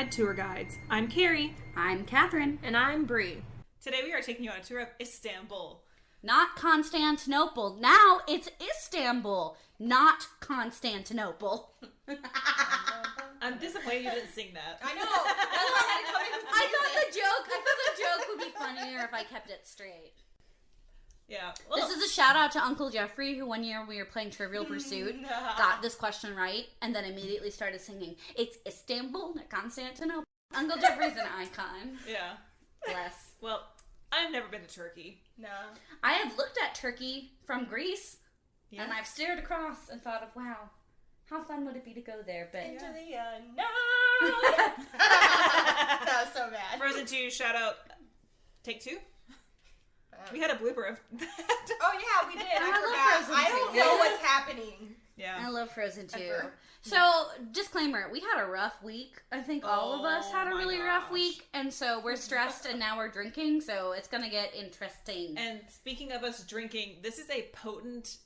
Certified Tour Guides. I'm Carrie. I'm Catherine. And I'm Bree. Today we are taking you on a tour of Istanbul. Not Constantinople. Now it's Istanbul, not Constantinople. I'm disappointed you didn't sing that. I know. That's why I had to come in with the I thought the joke would be funnier if I kept it straight. Yeah. Well, this is a shout out to Uncle Jeffrey, who one year we were playing Trivial Pursuit, got this question right, and then immediately started singing, "It's Istanbul, not Constantinople." Uncle Jeffrey's an icon. Yeah. Bless. Well, I've never been to Turkey. No. I have looked at Turkey from Greece, and I've stared across and thought of, wow, how fun would it be to go there? But Into the unknown. That was so bad. Frozen 2, shout out. Take 2? We had a blooper of that. Oh yeah, we did. I love forgot. Frozen I don't 2. know what's happening. Yeah. I love Frozen 2. Ever. So, disclaimer, we had a rough week. I think all of us had a my really gosh. rough week, and so we're stressed and now we're drinking, so it's gonna get interesting. And speaking of us drinking, this is a potent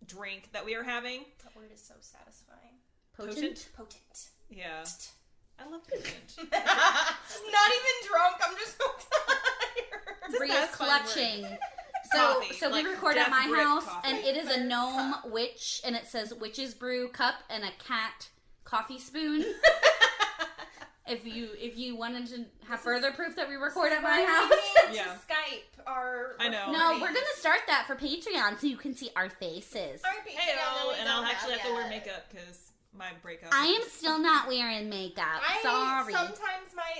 drink that we are having. That word is so satisfying. Potent? Potent. Yeah. I love potent. Not even drunk. I'm just so tired. It's a Bree is satisfying clutching. word. So, Coffee, so we like record at Death my Brick house, coffee. and it is a Brick gnome cup. witch, and it says witch's brew cup and a cat coffee spoon. If you wanted to have further proof that we record at my house. We need Yeah. to Skype our. I know. No, we're gonna start that for Patreon so you can see our faces. Hey-o, and I'll actually have to wear makeup because my breakup. I am still not wearing makeup. Sorry.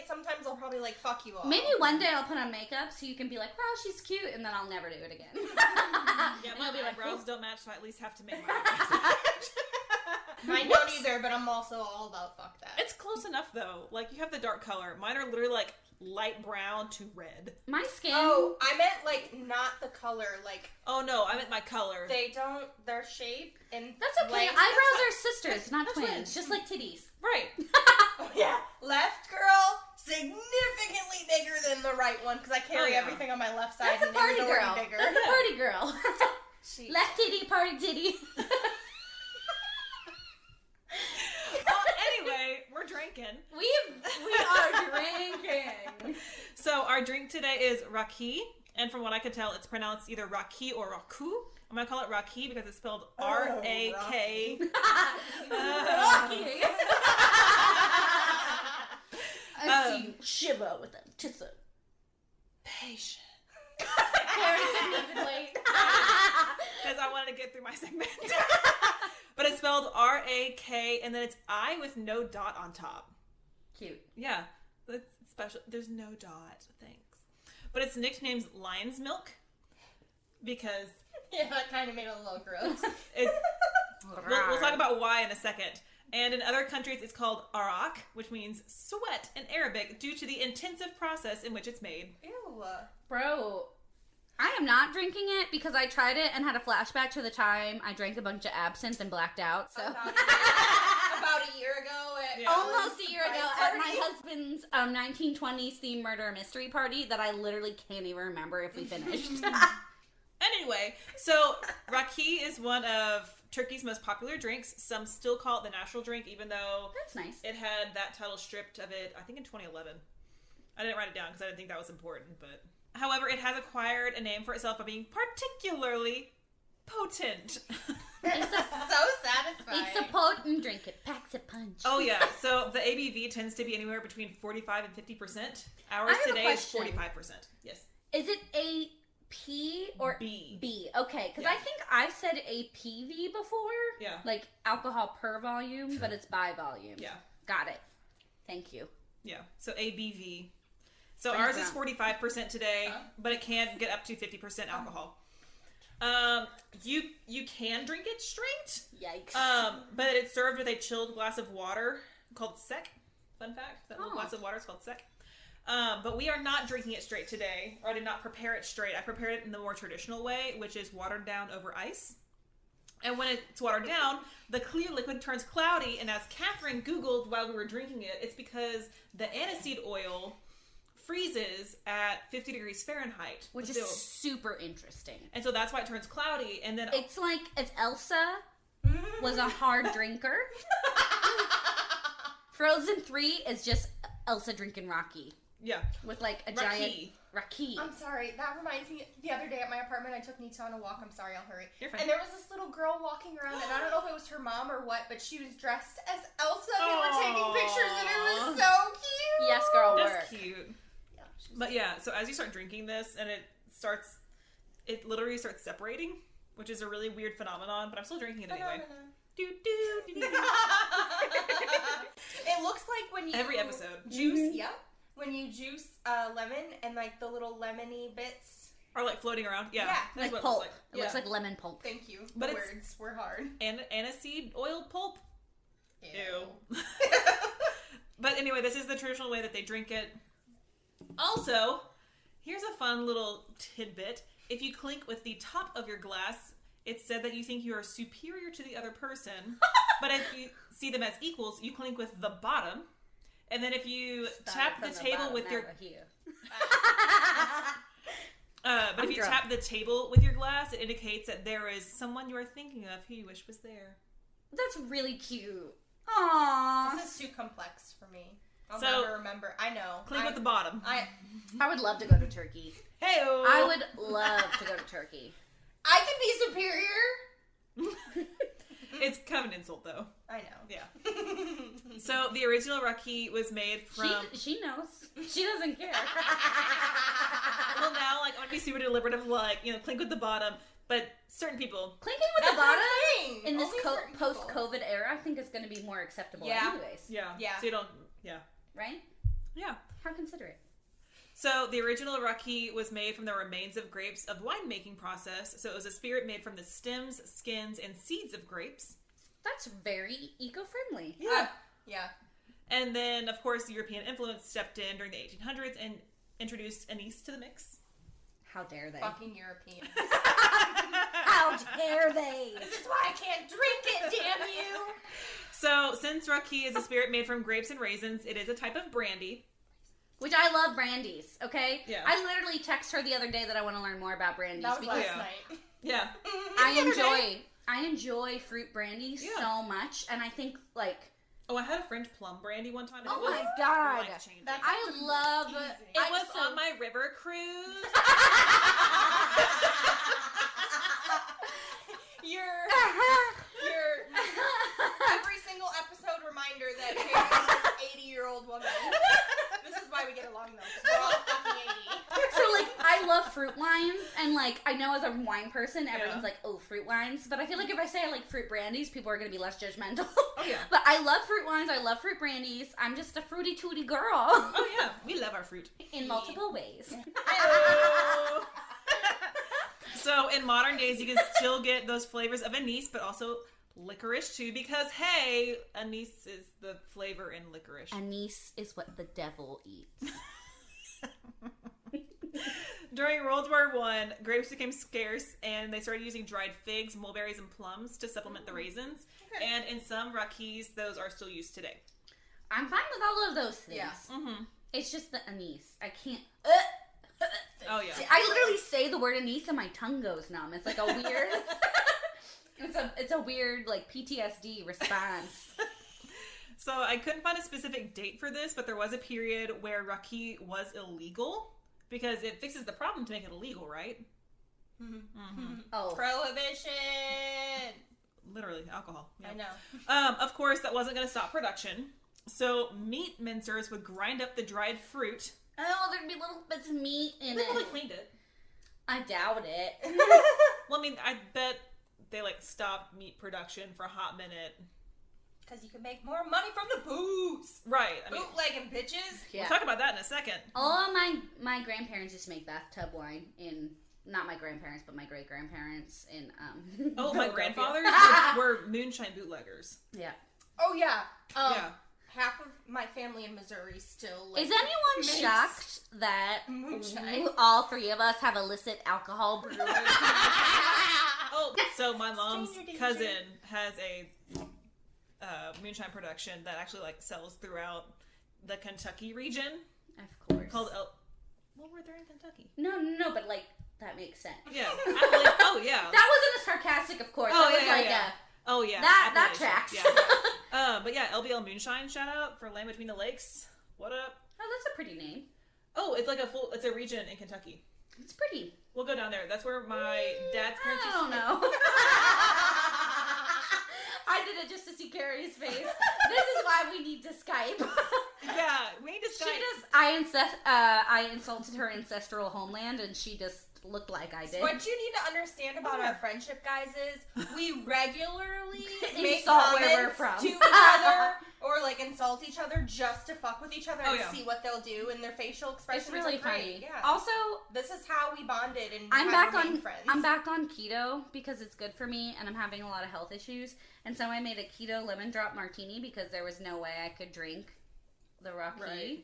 Sometimes I'll probably like fuck you all. Maybe one day I'll put on makeup so you can be like, wow, she's cute, and then I'll never do it again. Yeah, And my you'll be like, eyebrows "Ooh." don't match, so I at least have to make my eyebrows match. Mine don't either, but I'm also all about fuck that. It's close enough though. Like you have the dark color. Mine are literally like light brown to red. My skin. Oh, I meant like not the color, like Oh no, I meant my color. they don't their shape and That's okay. length- Eyebrows are sisters, not That's twins. twins. Just like titties. Right. Oh, yeah, left girl significantly bigger than the right one because I carry yeah. everything on my left side. That's a and it party was already girl. Bigger. That's a party girl. She- Left titty, party titty. Well, anyway, we're drinking. We are drinking. So our drink today is raki, and from what I could tell, it's pronounced either raki or raku. I'm gonna call it raki because it's spelled R-A-K. Rocky. I see you shiver with Patient. Carrie couldn't even wait. Because I wanted to get through my segment. But it's spelled R-A-K, and then it's I with no dot on top. Cute. Yeah, that's special. There's no dot. Thanks. But it's nicknamed Lion's Milk because Yeah, that kind of made it a little gross. we'll talk about why in a second. And in other countries, it's called arak, which means sweat in Arabic, due to the intensive process in which it's made. Ew. Bro, I am not drinking it because I tried it and had a flashback to the time I drank a bunch of absinthe and blacked out. So About a year ago. Yeah. almost a year ago Surprise at my party. husband's 1920s themed murder mystery party that I literally can't even remember if we finished. Anyway, so raki is one of Turkey's most popular drinks. Some still call it the national drink, even though That's nice. it had that title stripped of it, I think, in 2011. I didn't write it down because I didn't think that was important, but... However, it has acquired a name for itself by being particularly potent. It's a, So satisfying. it's a potent drink. It packs a punch. Oh, yeah. So the ABV tends to be anywhere between 45 and 50%. I Ours have a today is question. 45%. Yes. Is it a P or B. B? Okay, because Yeah. I think I've said APV before. Yeah. Like alcohol per volume, but it's by volume. Yeah. Got it. Thank you. Yeah. So ABV. So Bring it ours is down. 45% today, but it can get up to 50% alcohol. You can drink it straight. Yikes. But it's served with a chilled glass of water called sek. Fun fact, that little Oh. glass of water is called sek. But we are not drinking it straight today, or I did not prepare it straight. I prepared it in the more traditional way, which is watered down over ice. And when it's watered down, the clear liquid turns cloudy, and as Catherine Googled while we were drinking it, it's because the aniseed oil freezes at 50 degrees Fahrenheit. Which is super interesting. And so that's why it turns cloudy, and then... It's like if Elsa was a hard drinker. Frozen 3 is just Elsa drinking Rocky Yeah. with like a giant Rocky. I'm sorry. That reminds me. The other day at my apartment, I took Nita on a walk. I'm sorry. I'll hurry. You're fine. And there was this little girl walking around, and I don't know if it was her mom or what, but she was dressed as Elsa. And they were taking pictures, and it was so cute. Yes, girl, work. That's cute. Yeah, But yeah, so as you start drinking this, and it literally starts separating, which is a really weird phenomenon, but I'm still drinking it anyway. It looks like when you Every episode. juice. Yeah, when you juice lemon and like the little lemony bits. Are like floating around. Yeah. Yeah. That's Like what pulp. it looks It looks like lemon pulp. Thank you. But The it's- words were hard. And aniseed oil pulp. Ew. But anyway, this is the traditional way that they drink it. Also, here's a fun little tidbit. If you clink with the top of your glass, it's said that you think you are superior to the other person. But if you see them as equals, you clink with the bottom. And then if you tap the table with your... but if you tap the table with your glass, it indicates that there is someone you are thinking of who you wish was there. That's really cute. Aww. This is too complex for me. I'll So- never remember. I know. Clink with the bottom. I would love to go to Turkey. Hey-o! I would love to go to Turkey. I can be superior. It's kind of an insult, though. I know. Yeah. So the original Rocky was made from... She knows. She doesn't care. Well, now, like, I want to be super deliberative, like, clink with the bottom, but certain people... Clinking with That's the what bottom I'm saying. in this Only certain people. post-COVID era, I think is going to be more acceptable Yeah. anyways. Yeah. Yeah. So you don't... Yeah. Right? Yeah. How considerate. So the original Rocky was made from the remains of grapes of winemaking process. So it was a spirit made from the stems, skins, and seeds of grapes. That's very eco-friendly. Yeah. Yeah. And then, of course, European influence stepped in during the 1800s and introduced anise to the mix. How dare they? Fucking Europeans. How dare they? This is why I can't drink it, damn you! So, since Rocky is a spirit made from grapes and raisins, it is a type of brandy. Which I love brandies, okay? Yeah. I literally text her the other day that I want to learn more about brandies That was because last Yeah. night. Yeah. I enjoy fruit brandies Yeah. so much, and I think like Oh, I had a French plum brandy one time. And oh it was my god, life-changing. That's I love amazing. It was on my river cruise. Your every single episode reminder that Karen is an 80-year-old woman. This is why we get along though. 'Cause we're all fucking 80. So like I love fruit wines, and like I know as a wine person, everyone's Yeah. like, oh, fruit wines. But I feel like if I say I like fruit brandies, people are gonna be less judgmental. Oh, yeah. But I love fruit wines. I love fruit brandies. I'm just a fruity tooty girl. Oh, yeah. We love our fruit. In multiple ways. So, in modern days, you can still get those flavors of anise, but also licorice, too, because, hey, anise is the flavor in licorice. Anise is what the devil eats. During World War I, grapes became scarce, and they started using dried figs, mulberries, and plums to supplement the raisins. Okay. And in some Rockies, those are still used today. I'm fine with all of those things. Yeah. Mm-hmm. It's just the anise. I can't. Oh, yeah. I literally say the word anise and my tongue goes numb. It's like a weird. it's a weird like PTSD response. So I couldn't find a specific date for this, but there was a period where Rocky was illegal because it fixes the problem to make it illegal, right? Mm-hmm. Oh, Prohibition. Literally, alcohol. Yeah. I know. Of course, that wasn't going to stop production. So meat mincers would grind up the dried fruit. oh, there'd be little bits of meat in They it. probably cleaned it. I doubt it. Well, I mean, I bet they like stopped meat production for a hot minute. Because you can make more money from the booze. Right. I mean, Bootlegging bitches. Yeah. we'll talk about that in a second. All my grandparents used to make bathtub wine in. Not my grandparents, but my great grandparents in Oh, my Philadelphia. grandfathers were moonshine bootleggers. Yeah. Oh yeah. Yeah. Half of my family in Missouri still. Like, Is anyone makes shocked that moonshine. all three of us have illicit alcohol brewers? Oh, so my mom's Stranger danger. cousin has a moonshine production that actually like sells throughout the Kentucky region Of course. called well, we're there in Kentucky. No, but like that makes sense. Yeah. Oh yeah. That wasn't a sarcastic, of course. Oh, that was yeah, like yeah. Oh yeah. that Appalachian. tracks. Yeah. But yeah, LBL Moonshine shout out for Land Between the Lakes. What up? Oh, that's a pretty name. Oh, it's a region in Kentucky. It's pretty. We'll go down there. That's where my dad's parents I used to don't know. I did it just to see Carrie's face. This is why we need to Skype. Yeah, we need to Skype. I insulted her ancestral homeland, and she just looked like I did. What you need to understand about our friendship, guys, is we regularly make Insult where we're comments from. to each other or like insult each other just to fuck with each other and see what they'll do, and their facial expressions. It's really are great. funny. Yeah. Also, this is how we bonded and I'm back on friends. I'm back on keto because it's good for me, and I'm having a lot of health issues. And so I made a keto lemon drop martini because there was no way I could drink the Rocky. Right.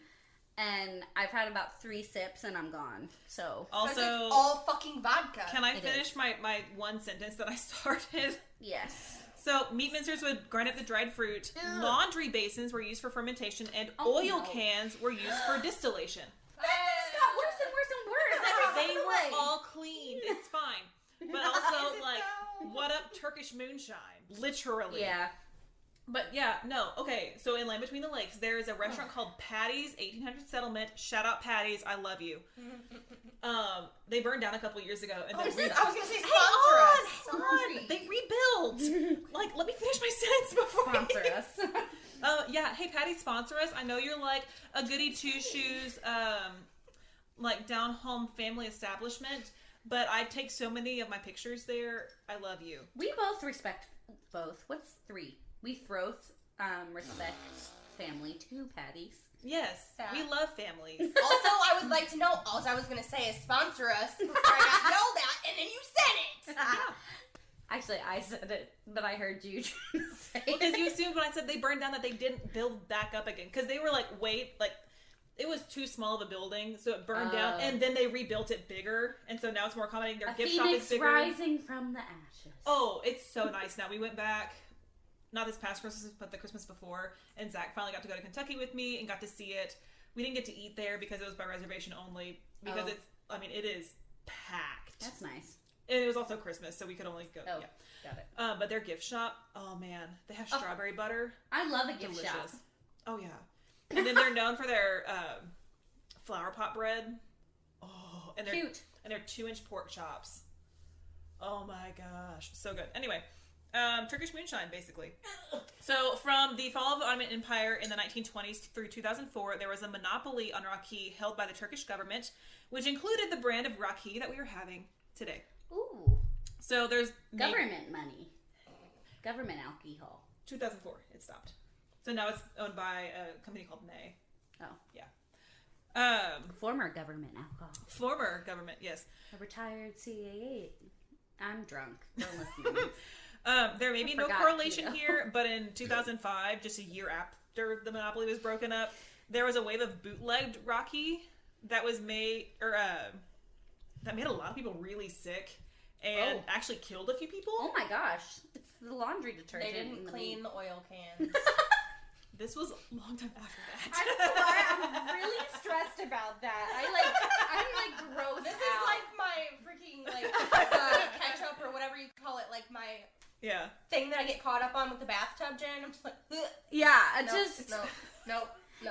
And I've had about 3 sips and I'm gone. So Also, it's all fucking vodka. can I finish my one sentence that I started? yes. So, meat mincers would grind up the dried fruit. Ew. Laundry basins were used for fermentation, and Oh, oil no. cans were used for distillation. That just got worse and worse and worse every They single were way. all clean. It's fine. But also, like, what up Turkish moonshine? Literally. Yeah. But yeah, no. Okay, so in Land Between the Lakes, there is a restaurant called Patty's 1800 Settlement. Shout out Patty's. I love you. They burned down a couple years ago. And I then was gonna say sponsor us. Hang on. They rebuilt. Like, let me finish my sentence before Sponsor us. yeah, hey Patty, sponsor us. I know you're like a goody two shoes, like down home family establishment, but I take so many of my pictures there. I love you. We both respect both. What's 3? We both respect family too, Patties. Yes, we love families. Also, I would like to know, all I was going to say is sponsor us before I got yelled at, and then you said it. Actually, I said it, but I heard you trying to say Because you assumed when I said they burned down that they didn't build back up again. Because they were like, it was too small of a building, so it burned down, and then they rebuilt it bigger, and so now it's more accommodating. Their gift shop is bigger. Rising from the ashes. Oh, it's so nice now. We went back, not this past Christmas, but the Christmas before, and Zach finally got to go to Kentucky with me and got to see it. We didn't get to eat there because it was by reservation only, because it is packed. That's nice. And it was also Christmas, so we could only go. Oh, yeah. got it. But their gift shop, oh man, they have strawberry butter. I love a gift Delicious. shop. Oh yeah. And then they're known for their flour pot bread. Oh, and Cute. And their 2-inch pork chops. Oh my gosh, so good. Anyway, Turkish moonshine, basically. So, from the fall of the Ottoman Empire in the 1920s through 2004, there was a monopoly on raki held by the Turkish government, which included the brand of raki that we are having today. Ooh. So there's Government money. Government alcohol. 2004, it stopped. So now it's owned by a company called Ney. Oh. Yeah. Former government alcohol. Former government, yes. A retired CA8. I'm drunk. Don't listen to me. There may be no forgot correlation keto. here, but in 2005, just a year after the monopoly was broken up, there was a wave of bootlegged raki that was made, that made a lot of people really sick and actually killed a few people. Oh my gosh. It's the laundry detergent. They didn't clean the oil cans. This was a long time after that. I don't know why I'm really stressed about that. I'm gross. This is like my freaking ketchup or whatever you call it, like my thing that I get caught up on with the bathtub, Jen. I'm just like, ugh. Yeah, No.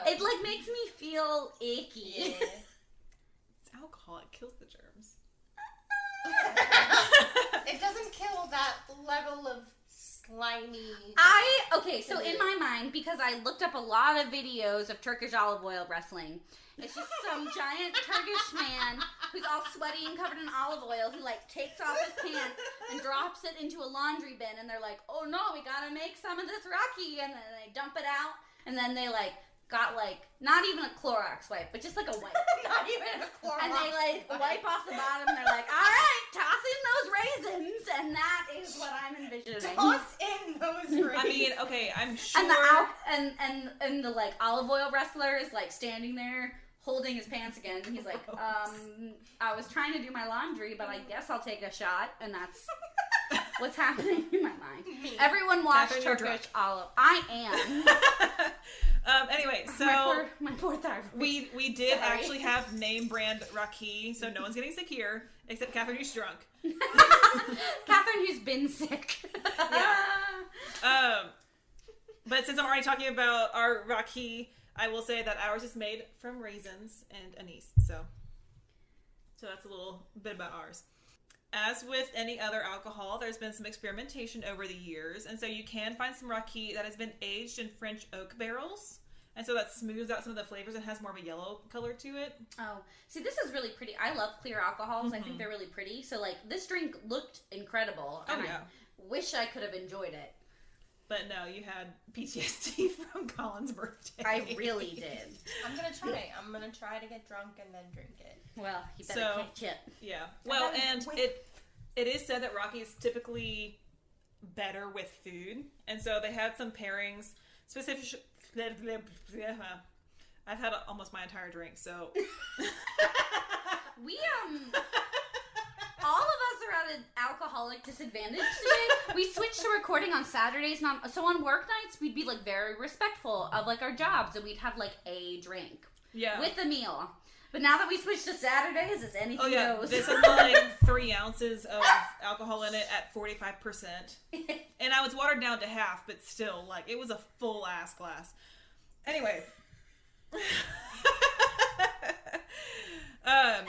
It like makes me feel icky. Yeah. It's alcohol. It kills the germs. It doesn't kill that level of slimy. So in my mind, because I looked up a lot of videos of Turkish olive oil wrestling, it's just some giant Turkish man who's all sweaty and covered in olive oil. He like takes off his pants and drops it into a laundry bin, and they're like, "Oh no, we gotta make some of this raki," and then they dump it out, and then they like got like not even a Clorox wipe, but just like a wipe. Not even a Clorox. And they like wipe off the bottom, and they're like, "All right, toss in those raisins," and that is what I'm envisioning. Toss in those raisins. I mean, okay, I'm sure. And the like olive oil wrestler is like standing there holding his pants again. And he's like, I was trying to do my laundry, but I guess I'll take a shot, and that's what's happening in my mind. Me. Everyone watch Catherine, you're Turkish drunk. olive. I am. Anyway, so my poor thyroid. we did Sorry. actually have name brand raki, so no one's getting sick here except Catherine, who's drunk. Catherine, who's been sick. Yeah. But since I'm already talking about our raki, I will say that ours is made from raisins and anise. So that's a little bit about ours. As with any other alcohol, there's been some experimentation over the years. And so you can find some raki that has been aged in French oak barrels. And so that smooths out some of the flavors and has more of a yellow color to it. Oh, see, this is really pretty. I love clear alcohols. I think they're really pretty. So, like, this drink looked incredible. And I wish I could have enjoyed it. But no, you had PTSD from Colin's birthday. I really did. I'm going to try. I'm going to try to get drunk and then drink it. Well, you better catch it. Yeah. Well, and it is said that raki is typically better with food. And so they had some pairings specific. I've had almost my entire drink, so we all of us are at an alcoholic disadvantage today. We switched to recording on Saturdays, so on work nights we'd be like very respectful of like our jobs, and we'd have like a drink with a meal. But now that we switched to Saturdays, it's anything goes. This has like 3 ounces of alcohol in it at 45%. And I was watered down to half, but still, like, it was a full ass glass. Anyway. Hi,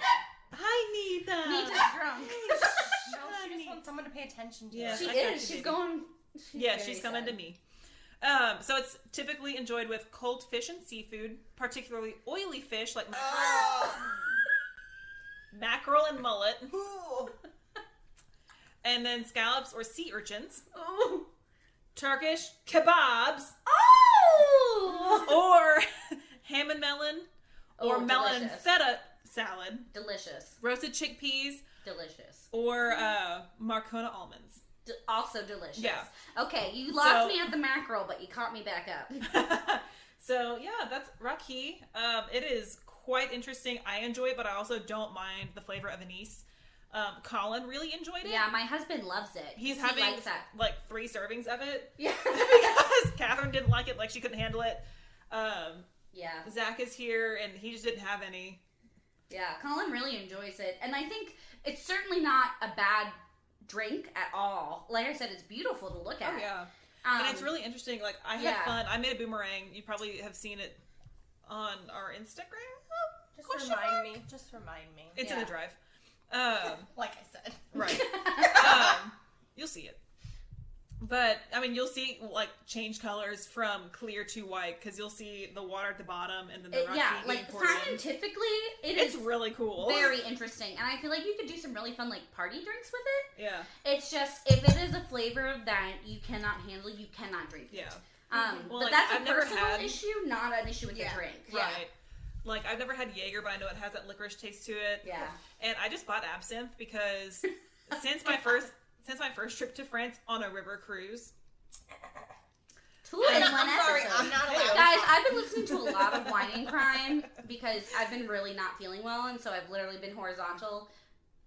Nita. Nita's drunk. No, she just wants someone to pay attention to. Yeah, she is. She's going. She's coming to me. So it's typically enjoyed with cold fish and seafood, particularly oily fish like mackerel and mullet, and then scallops or sea urchins, Turkish kebabs, or ham and melon, or melon and feta salad, delicious, roasted chickpeas, delicious, or Marcona almonds. Also delicious. Yeah. Okay, you lost me at the mackerel, but you caught me back up. So, yeah, that's raki. It is quite interesting. I enjoy it, but I also don't mind the flavor of anise. Colin really enjoyed it. Yeah, my husband loves it. He's having, like, 3 servings of it. Yeah. Because Catherine didn't like it. Like, she couldn't handle it. Zach is here, and he just didn't have any. Yeah, Colin really enjoys it. And I think it's certainly not a bad drink at all. Like I said, it's beautiful to look at. Oh, yeah. And it's really interesting. Like, I had fun. I made a boomerang. You probably have seen it on our Instagram. Just remind me. It's in the drive. Like I said. Right. You'll see it. But, I mean, you'll see, like, change colors from clear to white, because you'll see the water at the bottom and then the raki being poured scientifically, it's really cool. Very interesting. And I feel like you could do some really fun, like, party drinks with it. Yeah. It's just, if it is a flavor that you cannot handle, you cannot drink it. Yeah. Well, but that's a personal issue, not an issue with the drink. Right. Like, I've never had Jaeger, but I know it has that licorice taste to it. Yeah. And I just bought absinthe because since my first trip to France on a river cruise. I'm sorry, I'm not allowed. Guys, I've been listening to a lot of Whining Crime because I've been really not feeling well, and so I've literally been horizontal.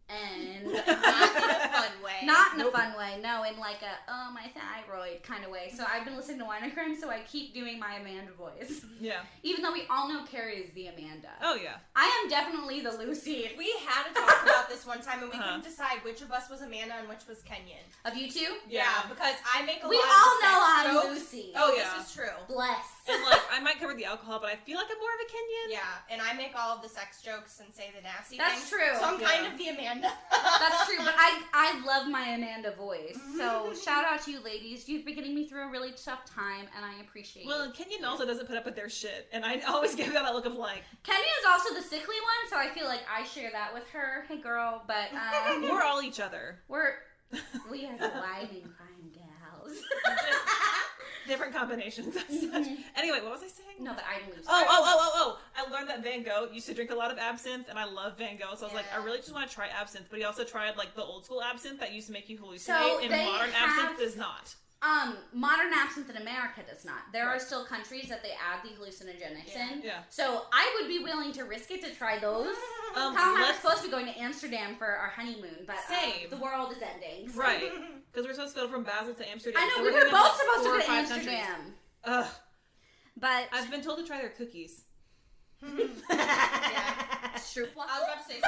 And not in a fun way. Not in a fun way. No, in like a my thyroid kind of way. So I've been listening to Wine and Crime, so I keep doing my Amanda voice. Yeah. Even though we all know Carrie is the Amanda. Oh yeah. I am definitely the Lucy. We had to talk about this one time, and we couldn't decide which of us was Amanda and which was Kenyan. Of you two? Yeah, because I make a we lot all of know I'm jokes. Lucy. Oh yeah, this is true. Bless. And like, I might cover the alcohol, but I feel like I'm more of a Kenyan. Yeah, and I make all of the sex jokes and say the nasty That's things. true. So I'm kind of the Amanda. That's true, but I love my Amanda voice. So shout out to you ladies. You've been getting me through a really tough time, and I appreciate it. Well, and Kenyan also doesn't put up with their shit, and I always give that look of like. Kenya is also the sickly one, so I feel like I share that with her. Hey, girl, but we're all each other. We are the Whining Crime gals. Different combinations. Anyway, what was I saying? No, but I lose. Oh! I learned that Van Gogh used to drink a lot of absinthe, and I love Van Gogh, so I was like, I really just want to try absinthe. But he also tried like the old school absinthe that used to make you hallucinate, and modern absinthe does not. Modern absinthe in America does not. There are still countries that they add the hallucinogenics in. Yeah. So I would be willing to risk it to try those. Kyle and I were supposed to be going to Amsterdam for our honeymoon, but the world is ending. So. Right. Because we're supposed to go from Basel to Amsterdam. I know, so we were both supposed to go to Amsterdam. Countries. Ugh. But I've been told to try their cookies. Yeah. Stroopwafel? I was about to say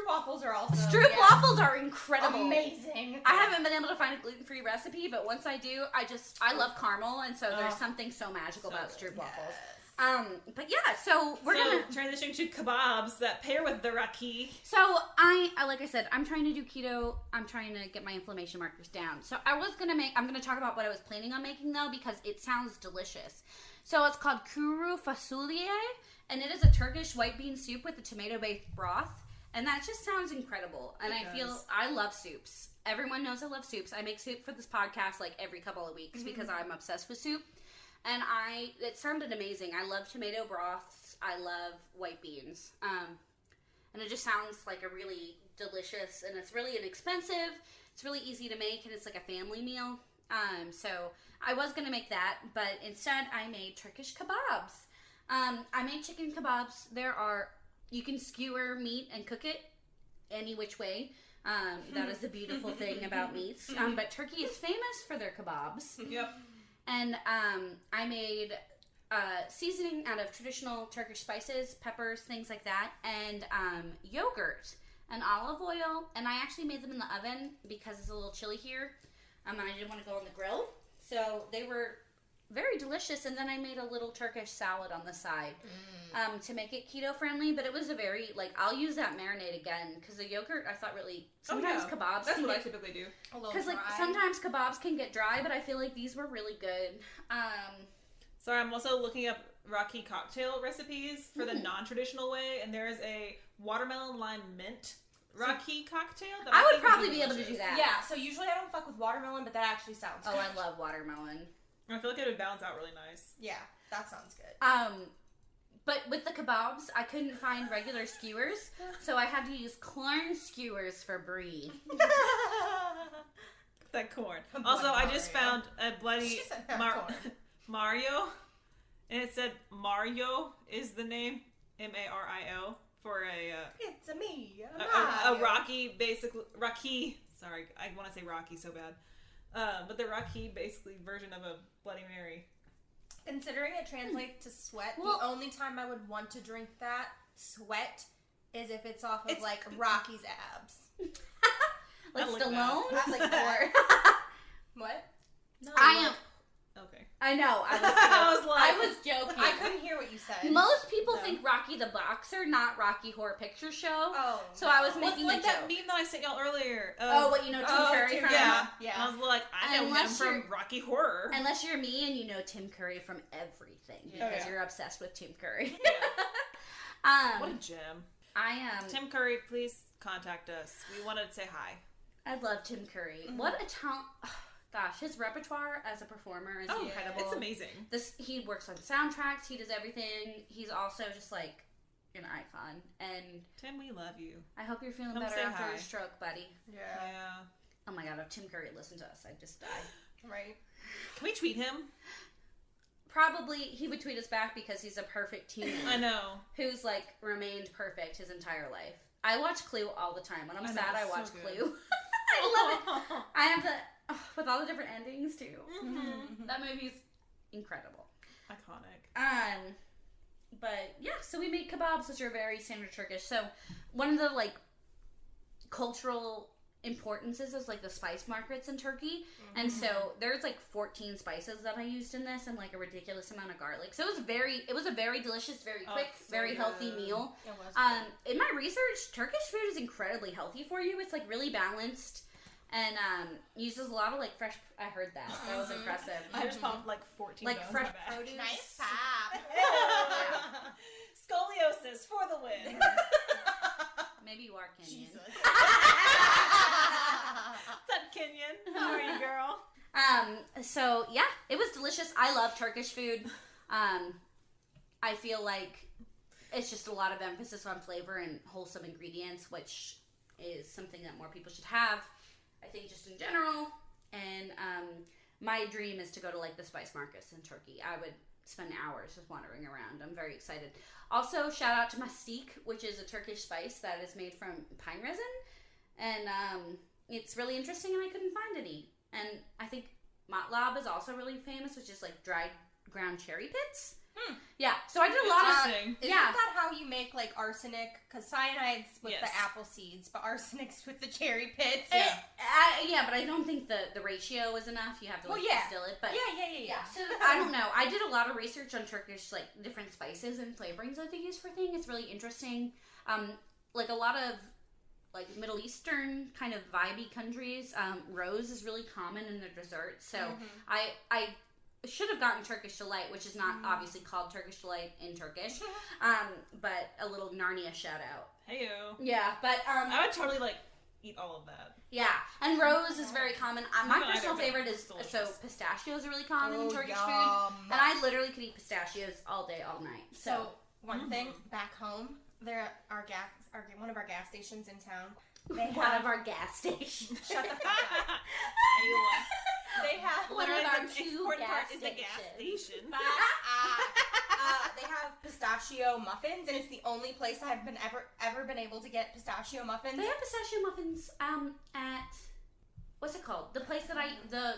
waffles are also waffles are incredible. Amazing. I haven't been able to find a gluten-free recipe, but once I do, I love caramel, and so there's something so magical about stroop waffles. But yeah, so we're gonna transition to kebabs that pair with the raki. So like I said, I'm trying to do keto. I'm trying to get my inflammation markers down. So I'm gonna talk about what I was planning on making though, because it sounds delicious. So it's called kuru fasulye, and it is a Turkish white bean soup with a tomato-based broth, and that just sounds incredible. And I love soups. Everyone knows I love soups. I make soup for this podcast like every couple of weeks because I'm obsessed with soup. And it sounded amazing. I love tomato broths. I love white beans. And it just sounds like a really delicious, and it's really inexpensive. It's really easy to make, and it's like a family meal. So I was going to make that, but instead I made Turkish kebabs. I made chicken kebabs. You can skewer meat and cook it any which way. That is the beautiful thing about meats. But Turkey is famous for their kebabs. Yep. And I made seasoning out of traditional Turkish spices, peppers, things like that, and yogurt and olive oil. And I actually made them in the oven because it's a little chilly here, and I didn't want to go on the grill. So they were very delicious. And then I made a little Turkish salad on the side to make it keto friendly. But it was I'll use that marinade again because the yogurt I thought really sometimes kebabs. That's what I typically do. Because sometimes kebabs can get dry, but I feel like these were really good. Sorry, I'm also looking up raki cocktail recipes for the non-traditional way, and there is a watermelon lime mint raki cocktail. That I would probably be able to do that. Yeah. So usually I don't fuck with watermelon, but that actually sounds good. Oh, I love watermelon. I feel like it would balance out really nice. Yeah, that sounds good. But with the kebabs, I couldn't find regular skewers, so I had to use corn skewers for brie. That corn. Also, I just found a bloody Mario, and it said Mario is the name, Mario, for it's me, a Rocky, basically, Rocky, sorry, I want to say Rocky so bad, but the Rocky, basically, version of a Bloody Mary. Considering it translates to sweat, the only time I would want to drink that sweat is if it's off of Rocky's abs. Like Stallone? Like Thor. What? No, okay. I know. I was joking. I couldn't hear what you said. Most people think Rocky the Boxer, not Rocky Horror Picture Show. Oh. So I was making a joke. That meme that I sent y'all earlier. What you know Tim Curry from? Yeah. I was like, I know him from Rocky Horror. Unless you're me and you know Tim Curry from everything because you're obsessed with Tim Curry. What a gem. I am. Tim Curry, please contact us. We wanted to say hi. I love Tim Curry. Mm-hmm. What a talent. Gosh, his repertoire as a performer is incredible. It's amazing. He works on soundtracks. He does everything. He's also just like an icon. And Tim, we love you. I hope you're feeling better after your stroke, buddy. Yeah. Oh my God, if Tim Curry listened to us, I'd just die. Right. Can we tweet him? Probably he would tweet us back because he's a perfect teen. I know. Who's remained perfect his entire life. I watch Clue all the time. When I'm sad, I watch Clue. I love it. I have with all the different endings too. Mm-hmm. That movie's incredible. Iconic. But yeah, so we made kebabs, which are very standard Turkish. So one of the cultural importances is the spice markets in Turkey, and so there's 14 spices that I used in this, and a ridiculous amount of garlic. So it was a very delicious, very quick, very healthy meal. It was. In my research, Turkish food is incredibly healthy for you. It's really balanced. And uses a lot of fresh. I heard that. That was impressive. I just popped 14 fresh produce. Nice pop. Scoliosis for the win. Maybe you are Kenyan. Jesus. What's up, Kenyan? How are you, girl? So yeah, it was delicious. I love Turkish food. I feel like it's just a lot of emphasis on flavor and wholesome ingredients, which is something that more people should have. I think just in general, and my dream is to go to the spice markets in Turkey. I would spend hours just wandering around. I'm very excited. Also, shout out to mastic, which is a Turkish spice that is made from pine resin, and it's really interesting, and I couldn't find any. And I think matlab is also really famous, which is dried ground cherry pits. Yeah, so I did a lot of... Isn't that how you make, like, arsenic? Because cyanide's with the apple seeds, but arsenic's with the cherry pits. Yeah, but I don't think the ratio is enough. You have to, distill it. But Yeah. So, I don't know. I did a lot of research on Turkish, like, different spices and flavorings that they use for things. It's really interesting. Like, a lot of, like, Middle Eastern kind of vibey countries, rose is really common in their desserts. So, I should have gotten Turkish Delight, which is not obviously called Turkish Delight in Turkish, but a little Narnia shout out. Heyo. Yeah, but I would totally like eat all of that. Yeah, and rose is very common. My personal favorite is pistachios are really common in Turkish food, and I literally could eat pistachios all day, all night. So one thing back home, there are one of our gas stations in town. One of our gas stations. Shut the fuck up. They have one of our two gas stations. Gas station. They have pistachio muffins, and it's the only place I've been ever been able to get pistachio muffins. They have pistachio muffins at what's it called? The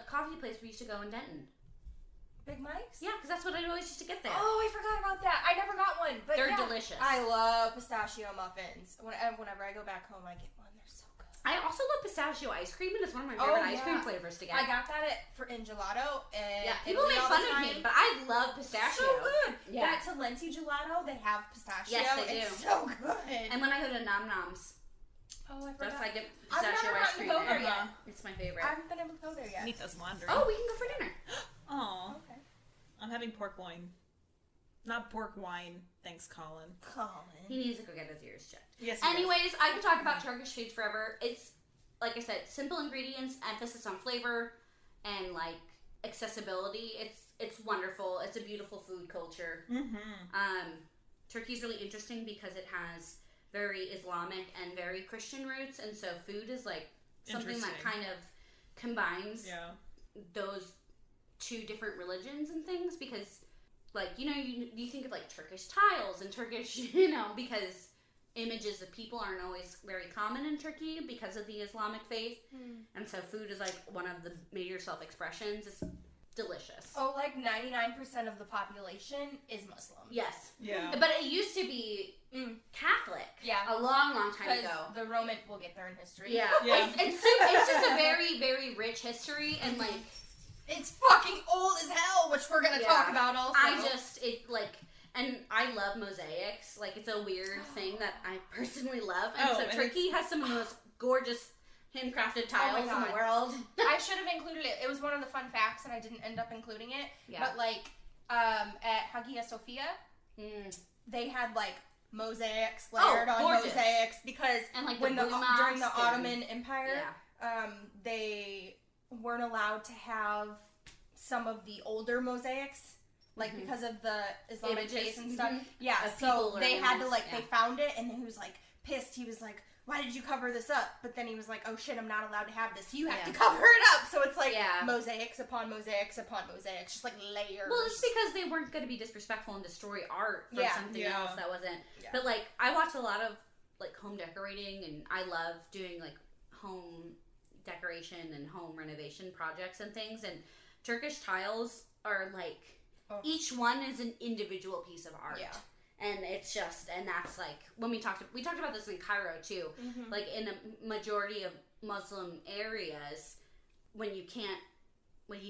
coffee place we used to go in Denton. Big Mike's? Yeah, because that's what I always used to get there. Oh, I forgot about that. I never got one, but they're delicious. I love pistachio muffins. Whenever I go back home, I get one. They're so good. I also love pistachio ice cream, and it's one of my favorite ice cream flavors to get. I got that in gelato. And people make fun of me, but I love pistachio. So good. Yeah. That Talenti gelato, they have pistachio. Yes, they do. It's so good. And when I go to Nom Noms, I forgot. I get pistachio ice cream there. Yeah, it's my favorite. I haven't been able to go there yet. Nita's wandering. Oh, we can go for dinner. Oh. Okay. I'm having pork loin. Not pork wine. Thanks, Colin. He needs to go get his ears checked. Yes. Anyways, I could talk about Turkish foods forever. It's, like I said, simple ingredients, emphasis on flavor, and, like, accessibility. It's wonderful. It's a beautiful food culture. Turkey's really interesting because it has very Islamic and very Christian roots, and so food is, like, something that kind of combines those two different religions and things, because, like, you think of, like, Turkish tiles and Turkish, because images of people aren't always very common in Turkey because of the Islamic faith, and so food is, like, one of the major self-expressions. It's delicious. Oh, like 99% of the population is Muslim. Yes. Yeah. But it used to be Catholic. Yeah. A long, long time ago. The Roman, we'll get there in history. Yeah. It's just a very, very rich history, and, like, it's fucking old as hell, which we're gonna talk about also. And I love mosaics. Like, it's a weird thing that I personally love. And Turkey has some of the most gorgeous handcrafted tiles in the world. I should have included it. It was one of the fun facts, and I didn't end up including it. Yeah. But, like, at Hagia Sophia, they had, like, mosaics layered on mosaics because during the Ottoman Empire, they weren't allowed to have some of the older mosaics, like because of the Islamic faith and stuff. Yeah, so they had to they found it, and he was like pissed. He was like, "Why did you cover this up?" But then he was like, "Oh shit, I'm not allowed to have this. You have to cover it up." So it's like mosaics upon mosaics upon mosaics, just like layers. Well, it's because they weren't going to be disrespectful and destroy art for something else that wasn't. Yeah. But like, I watch a lot of like home decorating, and I love doing like home decoration and home renovation projects and things, and Turkish tiles are like each one is an individual piece of art. And it's just, and that's like when we talked about this in Cairo too, like in a majority of Muslim areas, when you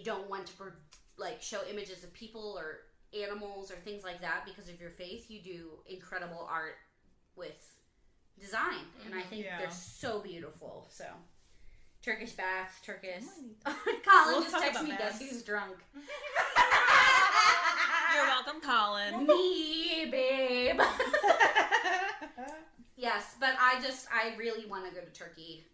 don't want to like show images of people or animals or things like that because of your faith, you do incredible art with design, and I think they're so beautiful. So Turkish baths, Turkish. Colin just texted me, guess who's drunk? You're welcome, Colin. Me, babe. Yes, but I really want to go to Turkey.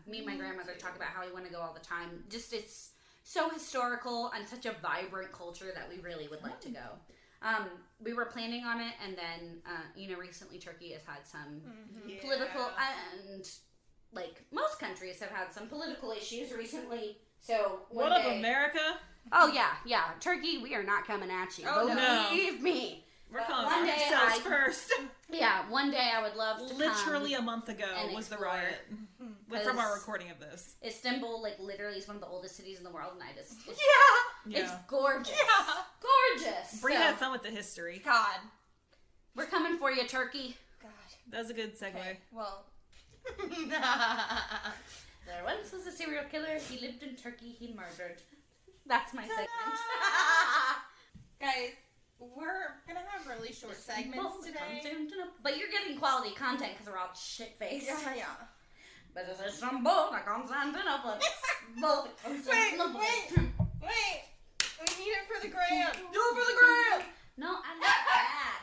Me and my grandmother talk about how we want to go all the time. Just, it's so historical and such a vibrant culture that we really would like to go. We were planning on it, and then, recently Turkey has had some political and... like, most countries have had some political issues recently, so what up, America? Oh, yeah. Turkey, we are not coming at you. Oh, Believe me. We're calling one day ourselves first. Yeah, one day I would love to Literally a month ago was the riot. From our recording of this. Istanbul, like, literally is one of the oldest cities in the world, and it's yeah. It's gorgeous. Yeah. Gorgeous. Brie had fun with the history. God. We're coming for you, Turkey. God. That was a good segue. Okay, well. There once was a serial killer. He lived in Turkey. He murdered. That's my segment. Guys, we're gonna have really short segments today. But you're getting quality content because we're all shit-faced. Yeah. But it's Istanbul, like Constantinople. Wait. We need it for the gram. Do it for the gram. No, I like that.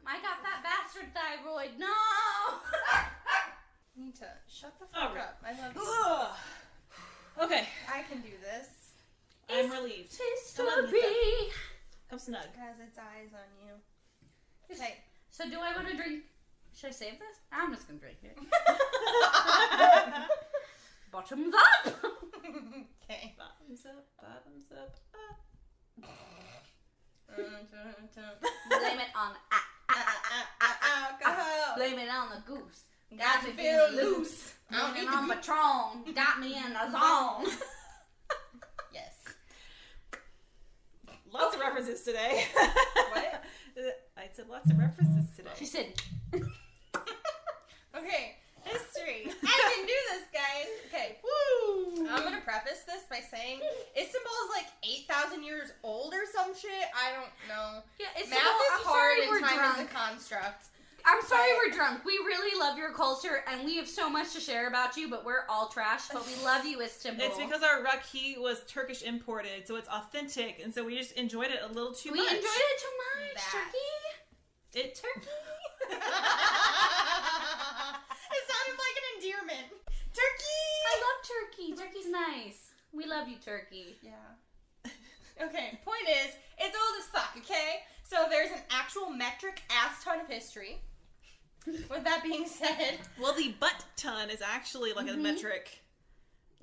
I got that bastard thyroid. No. You need to shut the fuck up. I love you. Okay. I can do this. I'm relieved. History. Come snug. It has its eyes on you. Okay. So do I want to drink? Should I save this? I'm just gonna drink it. Bottoms up. Okay. Bottoms up. Bottoms up. Blame it on alcohol. Blame it on the goose. Got to feel loose. I don't Blame need it on Patron. Got me in the zone. Yes. Lots of references today. What? I said lots of references today. She said. Okay. History. I can do this, guys. Okay. Woo! I'm gonna preface this by saying Istanbul is like 8,000 years old or some shit. I don't know. Yeah, it's Math is hard and time is a construct. I'm sorry we're drunk. We really love your culture and we have so much to share about you, but we're all trash. But we love you, Istanbul. It's because our raki was Turkish imported, so it's authentic, and so we just enjoyed it a little too much. We enjoyed it too much, Turkey. Turkey. It sounded like an endearment. Turkey! I love Turkey. Turkey's nice. We love you, Turkey. Yeah. Okay, point is, it's old as fuck, okay? So there's an actual metric ass ton of history. With that being said... Well, the butt ton is actually like a metric.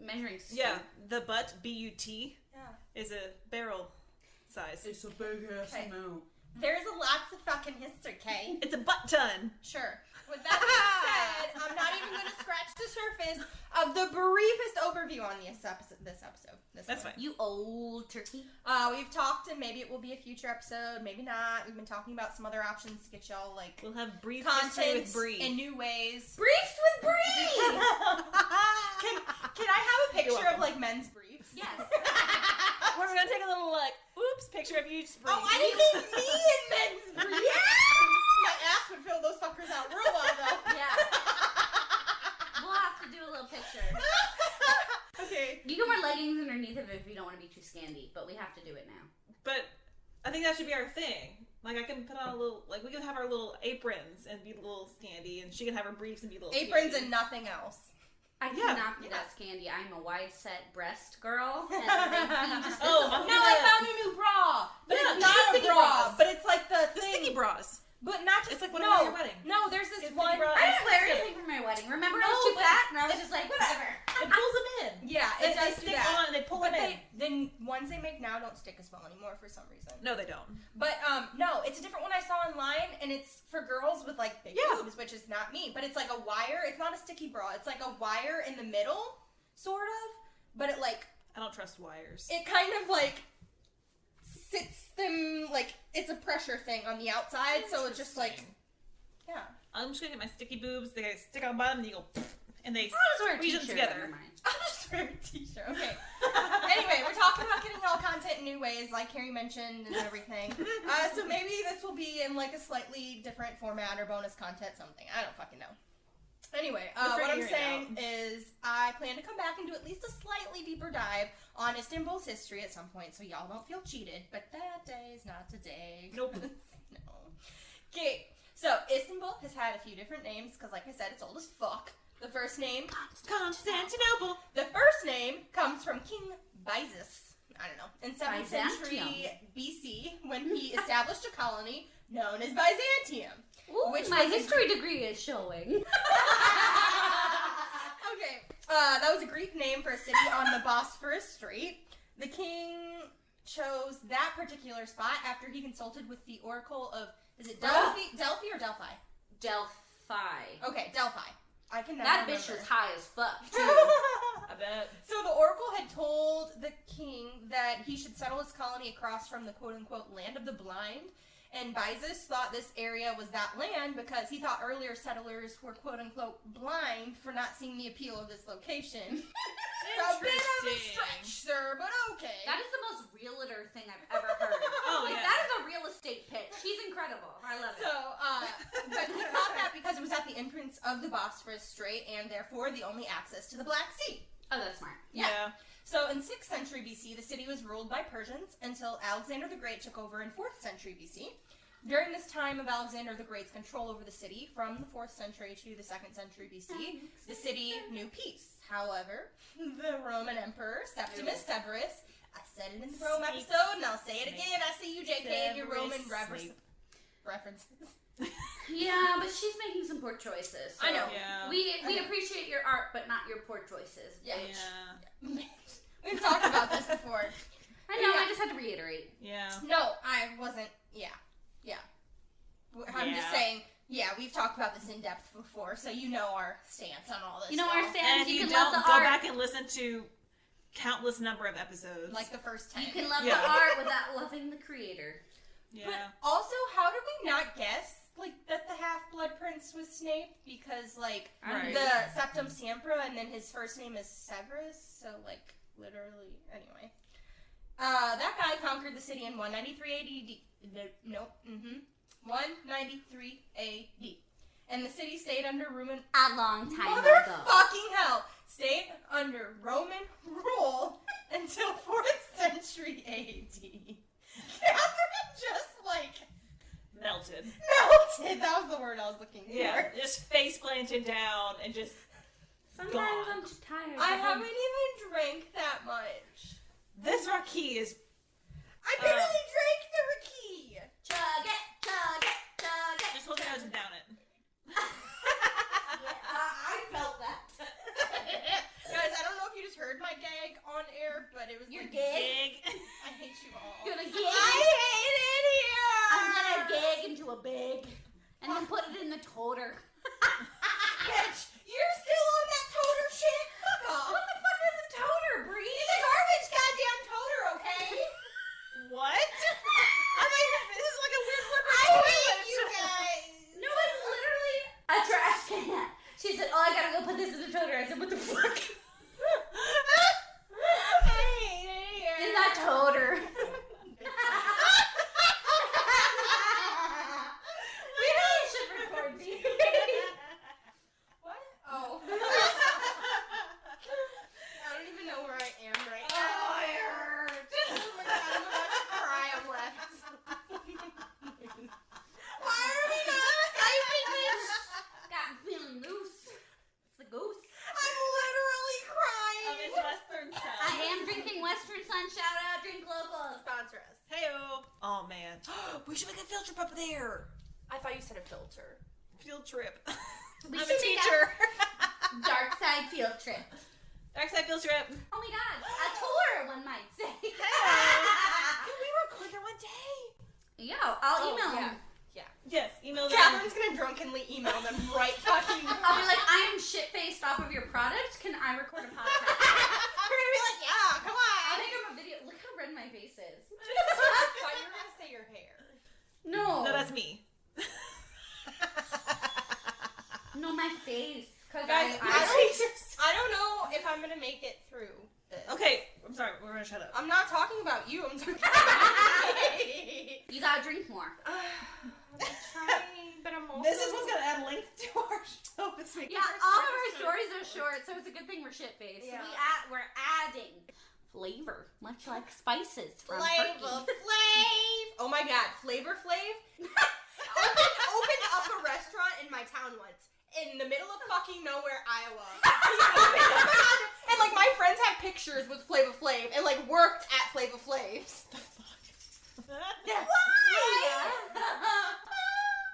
Measuring stick. Yeah, the butt, B-U-T, Yeah. is a barrel size. It's a big ass amount. There's lots of fucking history, okay? It's a butt ton. Sure. With that being said, I'm not even going to scratch the surface of the briefest overview on this episode. That's fine. You old turkey. We've talked, and maybe it will be a future episode, maybe not. We've been talking about some other options to get y'all, like, We'll have brief history content with Brie. in new ways. Briefs with Brie! Can I have a picture of, like, men's briefs? Yes. We're going to take a little, like, picture of you just brief. Oh, I didn't mean me in men's briefs! My ass would fill those fuckers out real well, though. Yeah. We'll have to do a little picture. Okay. You can wear leggings underneath of it if you don't want to be too scandy, but we have to do it now. But I think that should be our thing. Like, I can put on a little, like, we can have our little aprons and be a little scandy, and she can have her briefs and be a little Aprons scandy. and nothing else. I cannot be that scandy. I'm a wide set breast girl. And just Oh, No, I found a new bra. But Yeah, it's not a sticky bra. bras. But it's like the The thing. sticky bras. But not just It's like what no. about your wedding? No, there's this It's one. sticky bra. I didn't wear anything for my wedding. Remember, I was No, too but- fat, and I was just like, whatever. It pulls them in. Yeah, They it does stick do that. on and they pull But it in. the ones they make now don't stick as well anymore for some reason. No, they don't. But no, it's a different one I saw online, and it's for girls with like big boobs, which is not me. But it's like a wire. It's not a sticky bra. It's like a wire in the middle, sort of. But it like I don't trust wires. it kind of like sits them like it's a pressure thing on the outside, so it's just like yeah. I'm just gonna get my sticky boobs. They stick on bottom, and you go, and they I'll just wear a squeeze them t-shirt. together. Never mind. I'll just wear a t-shirt. Okay. Anyway, we're talking about getting all content in new ways, like Carrie mentioned and everything. So maybe this will be in like a slightly different format or bonus content, something. I don't fucking know. Anyway, We're what I'm figuring it saying is I plan to come back and do at least a slightly deeper dive on Istanbul's history at some point, so y'all don't feel cheated. But that day is not today. Nope. No. Okay. So Istanbul has had a few different names because, like I said, it's old as fuck. The first name, Constantinople. the first name comes from King Byzas. I don't know. In 7th century Byzantium. BC, when he established a colony known as Byzantium. Ooh, Which my was a- history degree is showing. Okay. That was a Greek name for a city on the Bosphorus Strait. The king chose that particular spot after he consulted with the Oracle of, is it Delphi or Delphi? Delphi. Okay, Delphi. I can never That remember. bitch was high as fuck, too. I bet. So the Oracle had told the king that he should settle his colony across from the quote-unquote land of the blind, and Byzus thought this area was that land because he thought earlier settlers were quote-unquote blind for not seeing the appeal of this location. A bit of a stretch, sir, but okay. That is the most realtor thing I've ever heard. That is a real estate pitch. She's incredible. I love it. So, but he thought that because it was at the entrance of the Bosphorus Strait and therefore the only access to the Black Sea. Oh, that's smart. Yeah. So in 6th century BC, the city was ruled by Persians until Alexander the Great took over in 4th century BC. During this time of Alexander the Great's control over the city, from the 4th century to the 2nd century BC, the city knew peace. However, the Roman Emperor, Septimus Severus, I said it in the Rome episode, and I'll say it again, I see you, JK, and your Roman references. Yeah, but she's making some poor choices. So I know. Yeah. We appreciate your art, but not your poor choices. Yeah. Yeah. We've talked about this before. I know, I just had to reiterate. Yeah. No, I wasn't, yeah. I'm just saying, we've talked about this in depth before, so you know our stance on all this. You know our stance, And if you can don't, love the go art. back and listen to countless number of episodes. Like the first 10. You can love the art without loving the creator. Yeah. But also, how did we not guess, like, that the Half-Blood Prince was Snape? Because, like, Right. the Septum Sempra, and then his first name is Severus, so, like, literally, anyway. That guy conquered the city in 193 AD. Nope. 193 AD. And the city stayed under Roman... A long time ago. Motherfucking hell! Stayed under Roman rule until 4th century AD. Catherine just, like... Melted. That was the word I was looking for. Yeah. Just face planted down and just Sometimes gone. I'm too tired. I haven't even drank that much. This Raki is... I barely drank the Raki. Chug it, chug it, chug it. Just hold your nose and down it. I felt that. Guys, I don't know if you just heard my gag on air, but it was Your like, gag? I hate you all. You're gonna I gag. hate it here. I'm gonna gag into a bag and then put it in the toter. Bitch, you're still on that toter shit? Fuck off. What the fuck is a toter, Bree? It's a garbage goddamn toter, okay? What? I mean, this is like a weird word for I toilet. hate you guys. No, it's literally a trash can. She said, "Oh, I gotta go put this in the toter." I said, "What the fuck?" I hate it here. In that toter. We really should record these. What? Oh. I don't even know where I am right now. Oh, it hurts. Oh my god, I'm about to cry. I'm left. Why are we not Skyping this? Got me feeling loose. It's the goose. I'm literally crying. Of its Western Sun. I am drinking Western Sun. Shout out, drink local. Sponsor us. Hey-o. Oh, man. We should make a field trip up there. I thought you said a filter. Field trip. We I'm should a make teacher. Dark side field trip. Dark side field trip. Oh my god, a tour, one might say. Can we record there one day? Yo, I'll email them. Yes, email them. Catherine's gonna drunkenly email them right fucking now. I'll be like, I am shit-faced off of your product. Can I record a podcast? We're gonna be like, yeah, come on. I'll make them a video. Look how red my face is. I thought you were gonna say your hair. No. No, that's me. No, my face. Cause Guys, I don't know if I'm gonna make it through this. Okay, I'm sorry. We're gonna shut up. I'm not talking about you. I'm talking about me. You gotta drink more. I'm trying, but I'm also. This is what's gonna add length to our show. This week. Yeah, all of our stories are short, so it's a good thing we're shit-faced. Yeah. We're adding flavor, much like spices from Flavor Turkey. Flav. Oh my god, Flavor Flav. opened up a restaurant in my town once. In the middle of fucking nowhere, Iowa. And like my friends had pictures with Flavor Flav and like worked at Flavor Flav's. The fuck? Yeah. Why?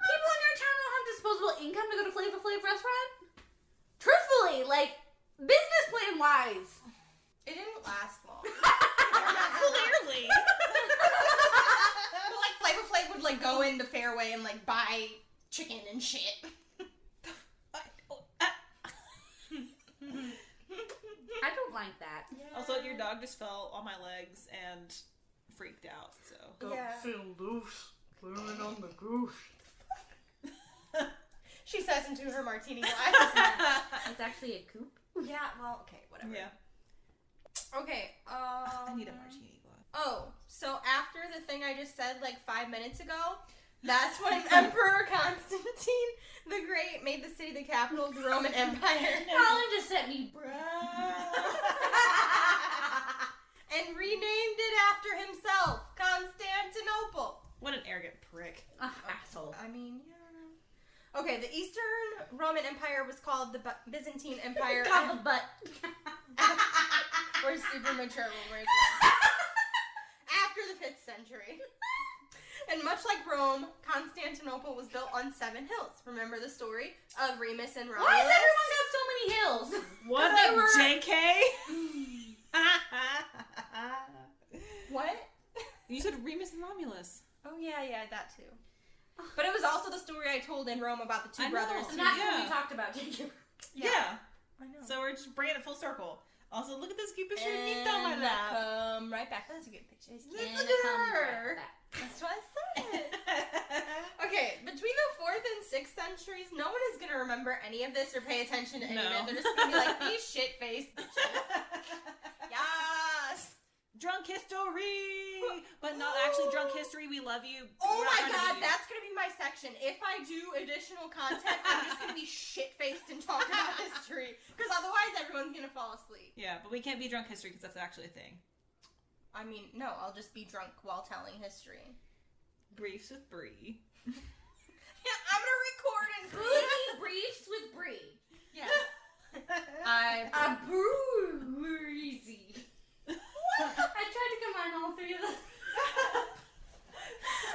People in your town don't have disposable income to go to Flavor Flav restaurant? Truthfully, like, business plan wise. It didn't last long. Clearly. But like Flavor Flav would like go into Fairway and like buy chicken and shit. I don't like that. Yeah. Also, your dog just fell on my legs and freaked out, so. Yeah. Feel loose. Living on the goose. She says into her martini glass. It's actually a coop. Yeah, well, okay, whatever. Yeah. Okay, I need a martini glass. Oh, so after the thing I just said like 5 minutes ago, that's when Emperor Constantine the Great made the city the capital of the Roman Empire. Colin just sent me, And renamed it after himself, Constantinople. What an arrogant prick. asshole. I mean, yeah. Okay, the Eastern Roman Empire was called the Byzantine Empire. Call the butt. We're super mature when we're after the 5th century. And much like Rome, Constantinople was built on 7 hills. Remember the story of Remus and Romulus? Why does everyone have so many hills? What they a were- JK? What? You said Remus and Romulus. Oh, yeah, that too. But it was also the story I told in Rome about the two I know. brothers. And that's Yeah. what we talked about, Ginger. Yeah. I know. So we're just bringing it full circle. Also, look at this cute picture of and Nita on my lap. come right back. That's a good picture. And Look it at comes her. right back. That's what I said. Okay, between the 4th and 6th centuries, no one is going to remember any of this or pay attention to any of No. it. They're just going to be like, these shit-faced bitches. Yes! Drunk history! But not actually drunk history. We love you. Oh We're not my trying to god, be- that's going to be my section. If I do additional content, I'm just going to be shit-faced and talk about history. Because otherwise, everyone's going to fall asleep. Yeah, but we can't be drunk history because that's actually a thing. I mean, no, I'll just be drunk while telling history. Briefs with Brie. Yeah, I'm going to record and Briefs with Brie. Yeah. I breezy. I tried to combine all three of them.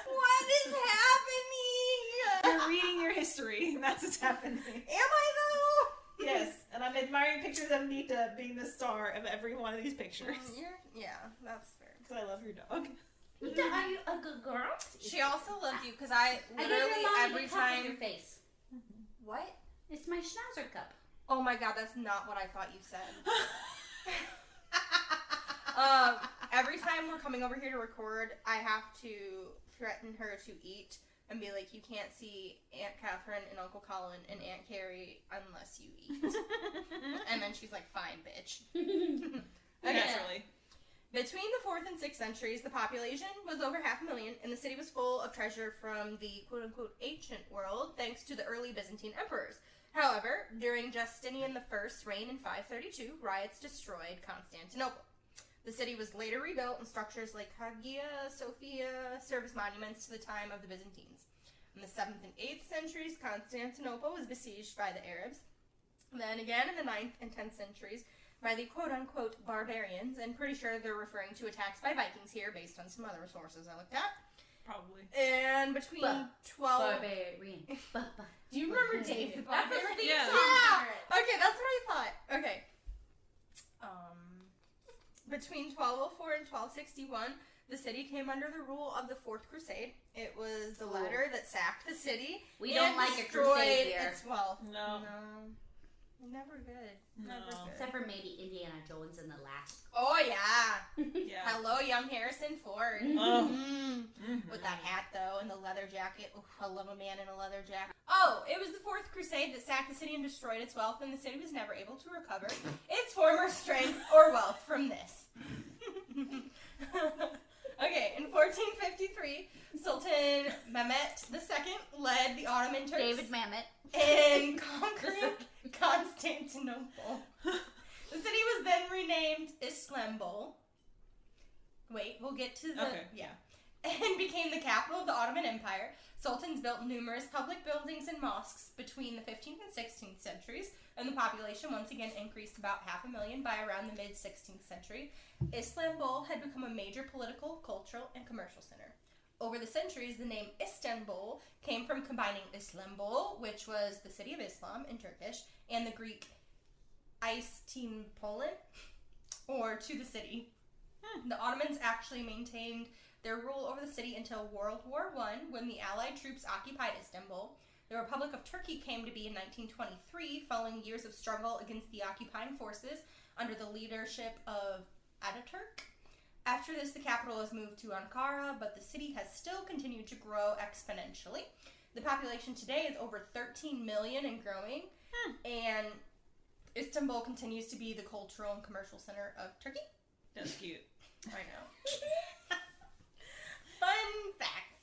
What is happening? You're reading your history. That's what's happening. Am I though? Yes, and I'm admiring pictures of Nita being the star of every one of these pictures. Yeah, that's fair. Because I love your dog. Nita, are you a good girl? She also loves you because I I gave literally your mom every the cup of your time. face. What? It's my schnauzer cup. Oh my god, that's not what I thought you said. Every time we're coming over here to record, I have to threaten her to eat and be like, you can't see Aunt Catherine and Uncle Colin and Aunt Carrie unless you eat. And then she's like, fine, bitch. Okay. Naturally. Between the 4th and 6th centuries, the population was over 500,000, and the city was full of treasure from the quote-unquote ancient world, thanks to the early Byzantine emperors. However, during Justinian I's reign in 532, riots destroyed Constantinople. The city was later rebuilt, and structures like Hagia Sophia serve as monuments to the time of the Byzantines. In the 7th and 8th centuries, Constantinople was besieged by the Arabs. Then again, in the 9th and 10th centuries, by the quote-unquote barbarians, and pretty sure they're referring to attacks by Vikings here based on some other sources I looked at. Probably. And between 12... Barbarian. Do you remember Dave the That's a Barbarian? theme Yeah. song for it. Okay, that's what I thought. Okay. Between 1204 and 1261, the city came under the rule of the Fourth Crusade. It was the latter that sacked the city. We and don't like a destroyed crusade here. its wealth. No. Never good. No. Never good. Except for maybe Indiana Jones in the last. Oh, yeah. Yeah. Hello, young Harrison Ford. Oh. With that hat, though, and the leather jacket. Ooh, I love a man in a leather jacket. Oh, it was the Fourth Crusade that sacked the city and destroyed its wealth, and the city was never able to recover its former strength or wealth from this. Okay, in 1453, Sultan Mehmet II led the Ottoman Turks David Mamet. in conquering Constantinople. The city was then renamed Istanbul. Wait, we'll get to the... Okay. Yeah. And became the capital of the Ottoman Empire. Sultans built numerous public buildings and mosques between the 15th and 16th centuries, and the population once again increased about 500,000 by around the mid-16th century. Istanbul had become a major political, cultural, and commercial center. Over the centuries, the name Istanbul came from combining Istanbul, which was the city of Islam in Turkish, and the Greek Istanbul, or to the city. The Ottomans actually maintained their rule over the city until World War I, when the Allied troops occupied Istanbul. The Republic of Turkey came to be in 1923, following years of struggle against the occupying forces under the leadership of Ataturk. After this, the capital was moved to Ankara, but the city has still continued to grow exponentially. The population today is over 13 million and growing, and Istanbul continues to be the cultural and commercial center of Turkey. That's cute. I know. Fun facts.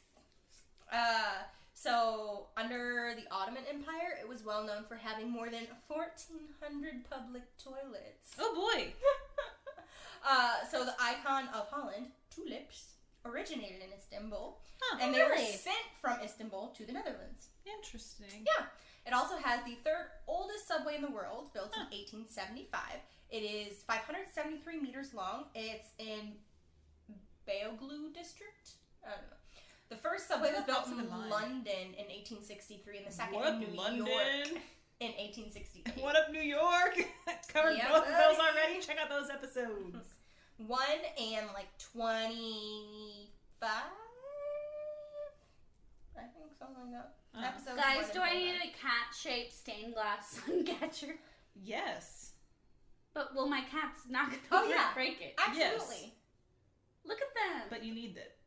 So, under the Ottoman Empire, it was well known for having more than 1,400 public toilets. Oh boy! So the icon of Holland, tulips, originated in Istanbul, and they really? were sent from Istanbul to the Netherlands. Interesting. Yeah. It also has the third oldest subway in the world, built in 1875. It is 573 meters long. It's in Beyoğlu district. I don't know. The first subway was built in London in 1863, and the second in New York in 1863. What up, New York? Covered both of those already. Check out those episodes. 1 and 25. I think something like that. Episodes. Guys, do I need a cat-shaped stained glass sun catcher? Yes. But will my cat's not going to break it? Absolutely. Yes. Look at them. But you need it.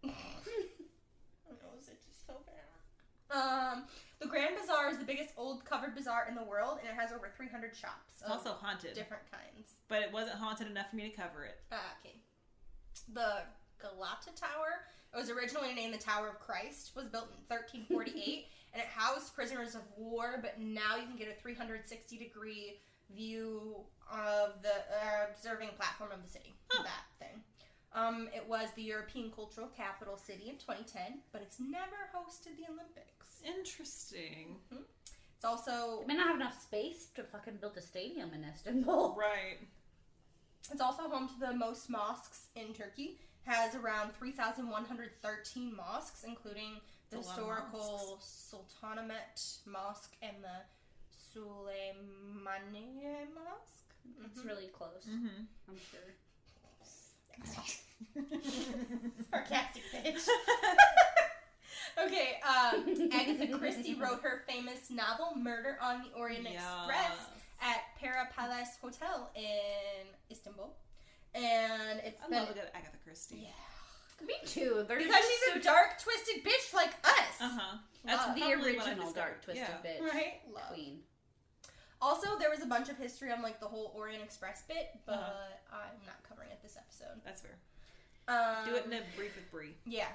The Grand Bazaar is the biggest old covered bazaar in the world, and it has over 300 shops. It's also haunted. Different kinds. But it wasn't haunted enough for me to cover it. Okay. The Galata Tower, it was originally named the Tower of Christ, was built in 1348, and it housed prisoners of war, but now you can get a 360-degree view of the observing platform of the city. That thing. It was the European Cultural Capital City in 2010, but it's never hosted the Olympics. Interesting. It's also... They may not have enough space to fucking build a stadium in Istanbul. Right. It's also home to the most mosques in Turkey. Has around 3,113 mosques, including the historical Sultanahmet Mosque and the Süleymaniye Mosque. It's really close. I'm sure. Sarcastic bitch. Okay, Agatha Christie wrote her famous novel Murder on the Orient Express at Pera Palace Hotel in Istanbul. And it's I love a good Agatha Christie. Yeah. Me too. Because she's a dark, twisted bitch like us. That's the probably what I original dark, twisted bitch. Right? Love. Queen. Also, there was a bunch of history on the whole Orient Express bit, but I'm not covering it this episode. That's fair. Do it in a brief with Brie. Yeah.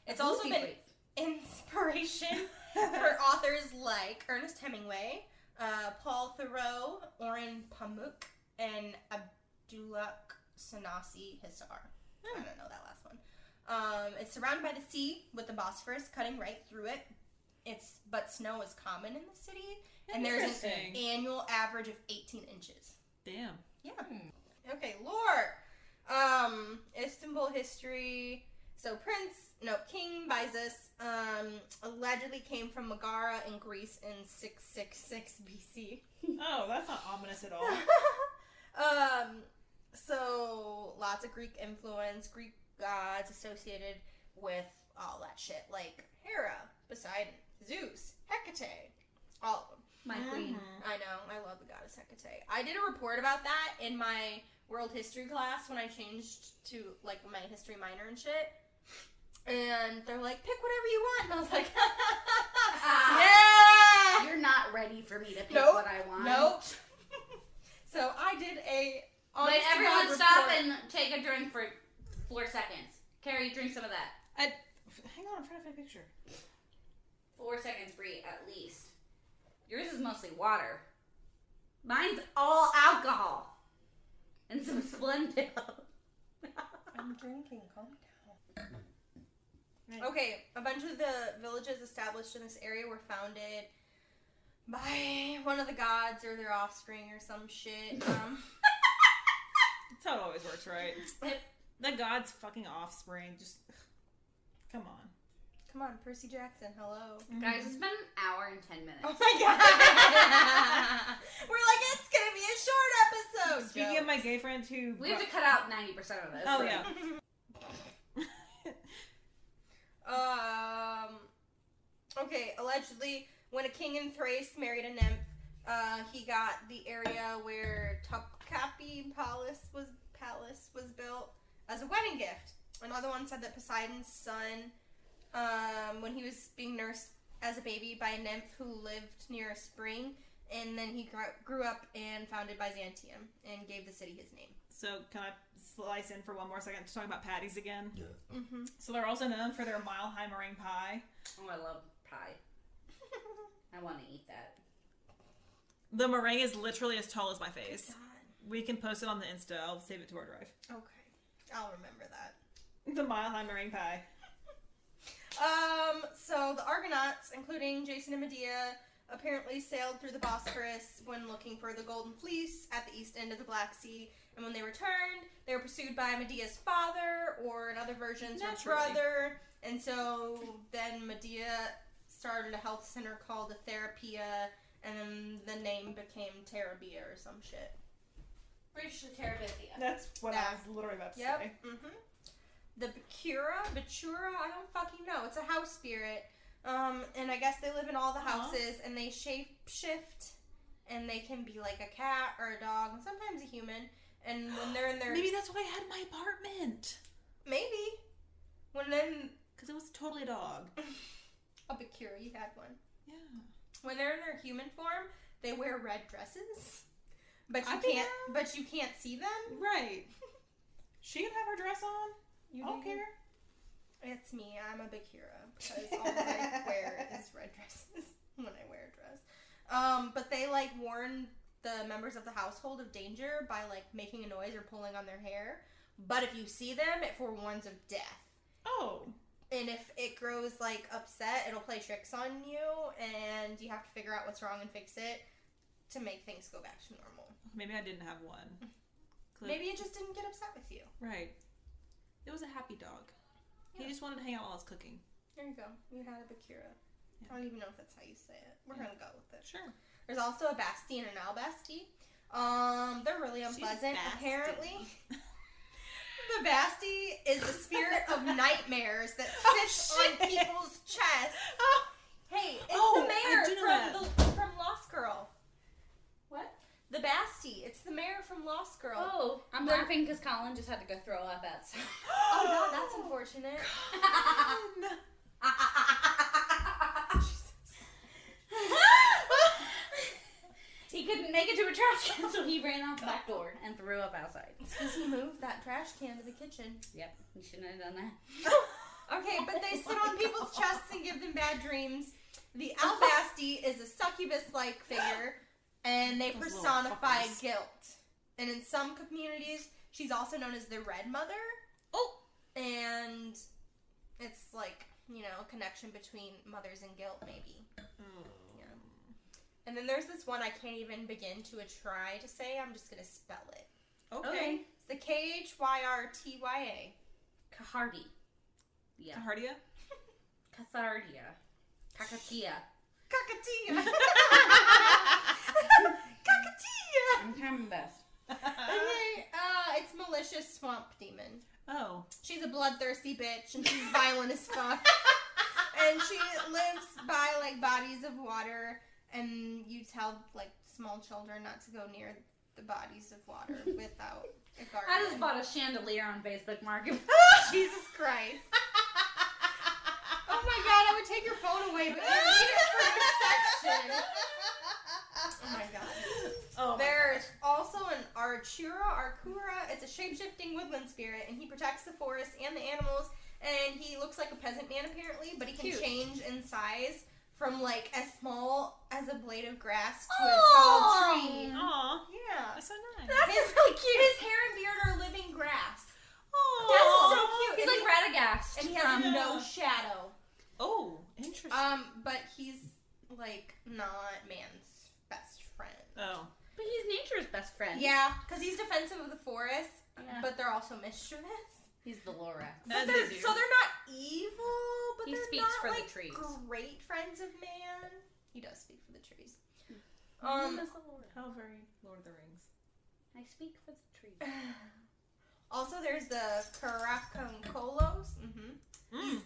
It's also been inspiration for authors like Ernest Hemingway, Paul Thoreau, Orhan Pamuk, and Abdullah Sanasi Hisar. I don't know that last one. It's surrounded by the sea with the Bosphorus cutting right through it. But snow is common in the city, and there's an annual average of 18 inches. Damn. Yeah. Okay, lore. Istanbul history. So King Byzas allegedly came from Megara in Greece in 666 BC. Oh, that's not ominous at all. So lots of Greek influence, Greek gods associated with all that shit, like Hera, Poseidon, Zeus, Hecate, all of them. My queen. I know, I love the goddess Hecate. I did a report about that in my world history class when I changed to my history minor and shit. And they're like, pick whatever you want. And I was like, yeah! You're not ready for me to pick what I want. Nope. So I did a... Wait, everyone stop and take a drink for 4 seconds. Carrie, drink some of that. Hang on, I'm trying to find a picture. 4 seconds, Brie, at least. Yours is mostly water. Mine's all alcohol. And some Splendid. I'm drinking, calm down. Okay, a bunch of the villages established in this area were founded by one of the gods or their offspring or some shit. That's how it always works, right? The god's fucking offspring. Just come on. Come on, Percy Jackson, hello. Guys, it's been an hour and 10 minutes. Oh my god! We're like, it's gonna be a short episode! Speaking of my gay friend who... We have to cut out 90% of this. Oh, yeah. Okay, allegedly, when a king in Thrace married a nymph, he got the area where Topkapi Palace was built as a wedding gift. Another one said that Poseidon's son, when he was being nursed as a baby by a nymph who lived near a spring, and then he grew up and founded Byzantium and gave the city his name. So can I slice in for one more second to talk about patties again? Yeah. Mm-hmm. So they're also known for their mile-high meringue pie. Oh, I love pie. I want to eat that. The meringue is literally as tall as my face. God. We can post it on the Insta. I'll save it to our drive. Okay. I'll remember that. The mile-high meringue pie. So the Argonauts, including Jason and Medea, apparently sailed through the Bosphorus when looking for the Golden Fleece at the east end of the Black Sea. And when they returned, they were pursued by Medea's father, or in other versions, her brother. And so then Medea started a health center called the Therapia, and then the name became Terabia or some shit. British Terabithia. That's what I was literally about to say. Mm-hmm. The Bacura, I don't fucking know. It's a house spirit. And I guess they live in all the houses, and they shape shift, and they can be like a cat or a dog, and sometimes a human. And when they're in their... Maybe that's why I had my apartment. Maybe. Because it was totally a dog. A Bacura, you had one. Yeah. When they're in their human form, they wear red dresses. But you can't see them. Right. She can have her dress on. I don't care. It's me. I'm a Bacura because all I wear is red dresses when I wear a dress. But they like warn the members of the household of danger by like making a noise or pulling on their hair. But if you see them, it forewarns of death. Oh. And if it grows like upset, it'll play tricks on you, and you have to figure out what's wrong and fix it to make things go back to normal. Maybe I didn't have one. Maybe it just didn't get upset with you. Right. It was a happy dog. Yeah. He just wanted to hang out while I was cooking. There you go. You had a Bacura. Yeah. I don't even know if that's how you say it. We're gonna go with it. Sure. There's also a Basti and an Albasti. They're really unpleasant, apparently. The Basti is the spirit of nightmares that sits on people's chests. Hey, it's the mayor from Lost Girl. What? The Basti. It's the mayor from Lost Girl. Oh, I'm laughing because Colin just had to go throw up outside. Oh, no, that's unfortunate. He couldn't make it to a trash can, so he ran out the back door and threw up outside. Because he moved that trash can to the kitchen. Yep, he shouldn't have done that. Okay, but they sit on people's chests and give them bad dreams. The Albasti is a succubus-like figure, and they personify guilt. And in some communities, she's also known as the Red Mother. Oh! And it's like, you know, a connection between mothers and guilt, maybe. Yeah. And then there's this one I can't even begin to try to say. I'm just going to spell it. Okay. It's the Khyrtya. Kahardi. Yeah. Cahardia? Cathardia. Kakatia. Kakatia. Kakatia. I'm trying my best. Okay, it's Malicious Swamp Demon. Oh. She's a bloodthirsty bitch, and she's violent as fuck. And she lives by, like, bodies of water, and you tell, like, small children not to go near the bodies of water without a guardian. I just bought a chandelier on Facebook Market. Jesus Christ. Oh my god, I would take your phone away, but you need it for your section. Oh my god. Oh, there's also an Arcura. It's a shape-shifting woodland spirit, and he protects the forest and the animals, and he looks like a peasant man apparently, but he can change in size from like as small as a blade of grass to a tall tree. Aw. Yeah. That's so nice. That's really cute. His hair and beard are living grass. Aww. That's so cute. He's like Radagast. And he has no shadow. Oh, interesting. But he's like not man's best friend. Oh. But he's nature's best friend. Yeah, because he's defensive of the forest, Yeah. but they're also mischievous. He's the Lorax. So they're not evil, but He they're speaks not for the like trees. great friends of man. He does speak for the trees. How very Lord of the Rings. I speak for the trees. Also, there's the Karakonkolos. He's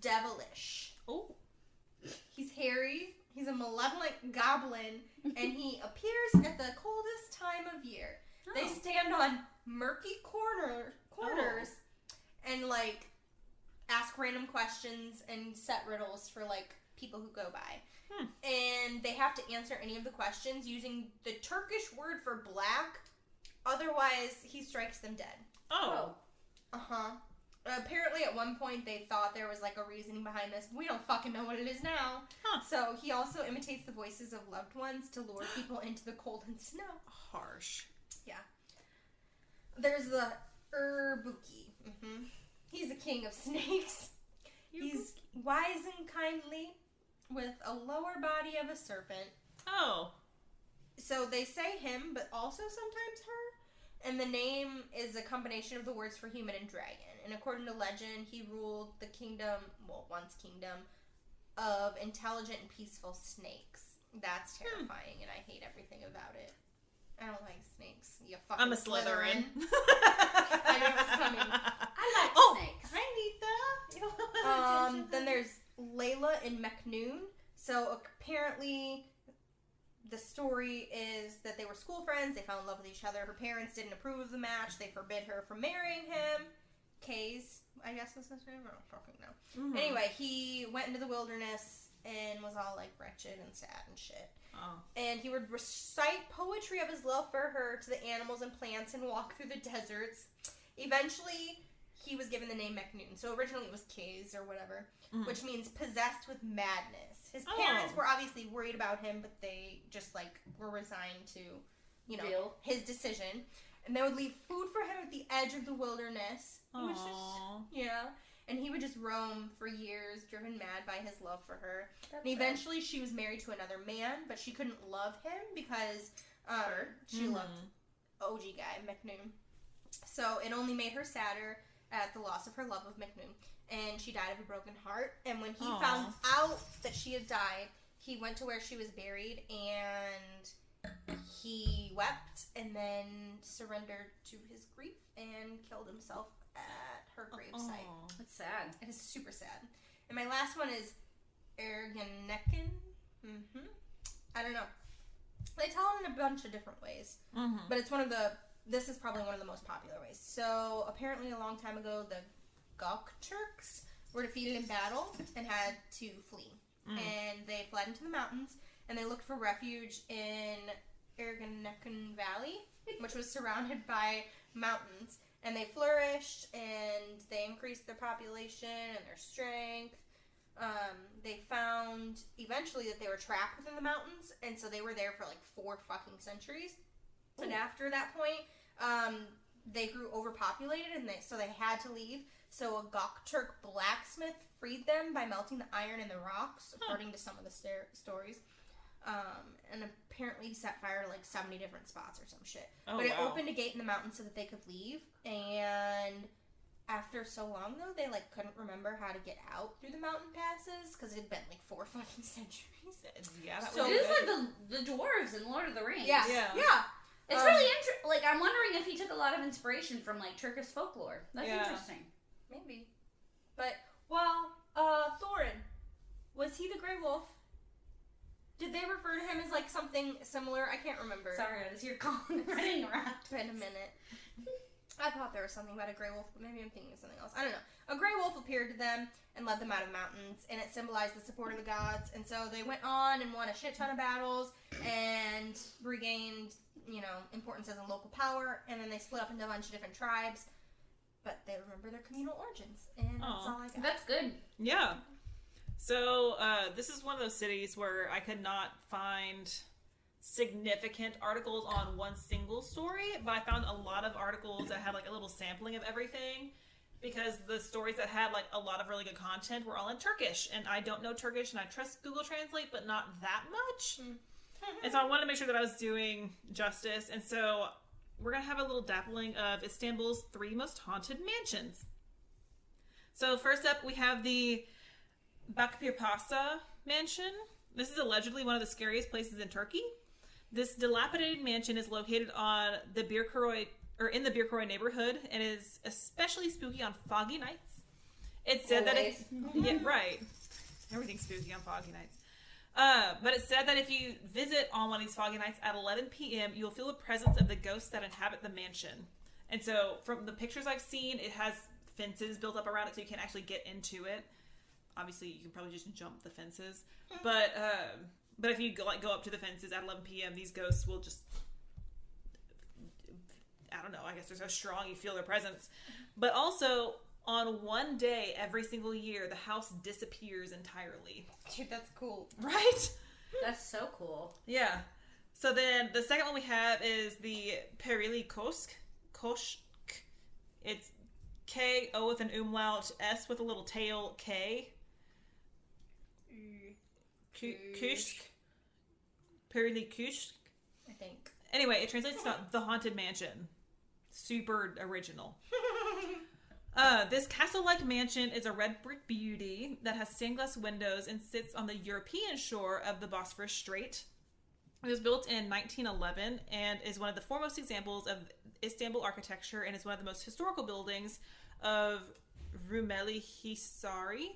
devilish. Oh. He's hairy. He's a malevolent goblin, and he appears at the coldest time of year. Oh. They stand on murky corners and, like, ask random questions and set riddles for, like, people who go by. And they have to answer any of the questions using the Turkish word for black. Otherwise, he strikes them dead. Oh. Uh-huh. Apparently, at one point, they thought there was, like, a reasoning behind this. We don't fucking know what it is now. Huh. So, he also imitates the voices of loved ones to lure people into the cold and snow. Harsh. Yeah. There's the Urbuki. He's the king of snakes. He's wise and kindly, with a lower body of a serpent. Oh. So they say him, but also sometimes her. And the name is a combination of the words for human and dragon. And according to legend, he ruled the kingdom, once kingdom, of intelligent and peaceful snakes. That's terrifying, and I hate everything about it. I don't like snakes. You fucking I'm a Slytherin. I knew it was coming. I like snakes. Hi, Nita. Then there's Layla in Meknoon. So apparently, the story is that they were school friends. They fell in love with each other. Her parents didn't approve of the match. They forbid her from marrying him. Kay's, I guess was his name. I don't fucking know. Anyway, he went into the wilderness and was all like wretched and sad and shit. Oh. And he would recite poetry of his love for her to the animals and plants and walk through the deserts. Eventually, he was given the name Meknoon. So originally it was Kay's or whatever, which means possessed with madness. His parents were obviously worried about him, but they just like were resigned to, his decision. And they would leave food for him at the edge of the wilderness. He was just, and he would just roam for years, driven mad by his love for her. And eventually she was married to another man, but she couldn't love him because she loved OG guy, Meknoon. So it only made her sadder at the loss of her love of Meknoon. And she died of a broken heart. And when he found out that she had died, he went to where she was buried and he wept and then surrendered to his grief and killed himself at her gravesite. That's sad. It is super sad. And my last one is Ergeneken. I don't know. They tell it in a bunch of different ways. But it's this is probably one of the most popular ways. So apparently a long time ago, the Gokturks were defeated in battle and had to flee. And they fled into the mountains and they looked for refuge in Ergeneken Valley, which was surrounded by mountains. And they flourished, and they increased their population and their strength. They found, eventually, that they were trapped within the mountains, and so they were there for, 4 fucking centuries. Ooh. And after that point, they grew overpopulated, and so they had to leave. So a Gokturk blacksmith freed them by melting the iron in the rocks, according to some of the stories. And apparently he set fire to 70 different spots or some shit. But it opened a gate in the mountains so that they could leave. And after so long, though, they couldn't remember how to get out through the mountain passes because it had been 4 fucking centuries. Yeah, that so it is like the dwarves in Lord of the Rings. Yeah. It's really interesting. I'm wondering if he took a lot of inspiration from Turkish folklore. That's interesting. Maybe. But Thorin, was he the Grey Wolf? Did they refer to him as something similar? I can't remember. Sorry, I was here calling running around. Wait a minute. I thought there was something about a gray wolf, but maybe I'm thinking of something else. I don't know. A gray wolf appeared to them and led them out of mountains, and it symbolized the support of the gods. And so they went on and won a shit ton of battles and regained, importance as a local power. And then they split up into a bunch of different tribes, but they remember their communal origins, and that's all I got. That's good. Yeah. So, this is one of those cities where I could not find significant articles on one single story, but I found a lot of articles that had a little sampling of everything, because the stories that had a lot of really good content were all in Turkish, and I don't know Turkish, and I trust Google Translate, but not that much. And so I wanted to make sure that I was doing justice, and so we're going to have a little dappling of Istanbul's 3 most haunted mansions. So first up, we have the Bakirpasa mansion. This is allegedly one of the scariest places in Turkey. This dilapidated mansion is located on the in the Bierkroy neighborhood and is especially spooky on foggy nights. It said that right. Everything's spooky on foggy nights. But it said that if you visit on one of these foggy nights at 11 p.m., you'll feel the presence of the ghosts that inhabit the mansion. And so from the pictures I've seen, it has fences built up around it so you can actually get into it. Obviously, you can probably just jump the fences. But if you go up to the fences at 11 p.m., these ghosts will just... I don't know. I guess they're so strong you feel their presence. But also, on one day every single year, the house disappears entirely. Dude, that's cool. Right? That's so cool. Yeah. So then the second one we have is the Perili Kosk. It's K-O with an umlaut, S with a little tail, K. Kushk. Perili Kushk. I think. Anyway, it translates to the Haunted Mansion. Super original. This castle-like mansion is a red brick beauty that has stained glass windows and sits on the European shore of the Bosphorus Strait. It was built in 1911 and is one of the foremost examples of Istanbul architecture and is one of the most historical buildings of Rumeli Hisari.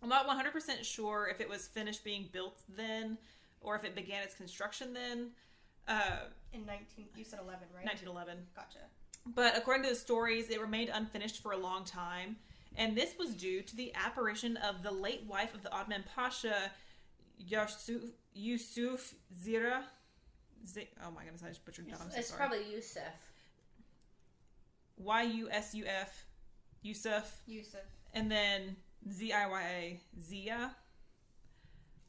I'm not 100% sure if it was finished being built then or if it began its construction then. You said 11, right? 1911. Gotcha. But according to the stories, it remained unfinished for a long time. And this was due to the apparition of the late wife of the Ottoman Pasha, Yusuf Zira. Oh my goodness, I just butchered that. I'm so it's sorry. Probably Yusuf. Y-U-S-U-F. Yusuf. And then Z-I-Y-A. Zia.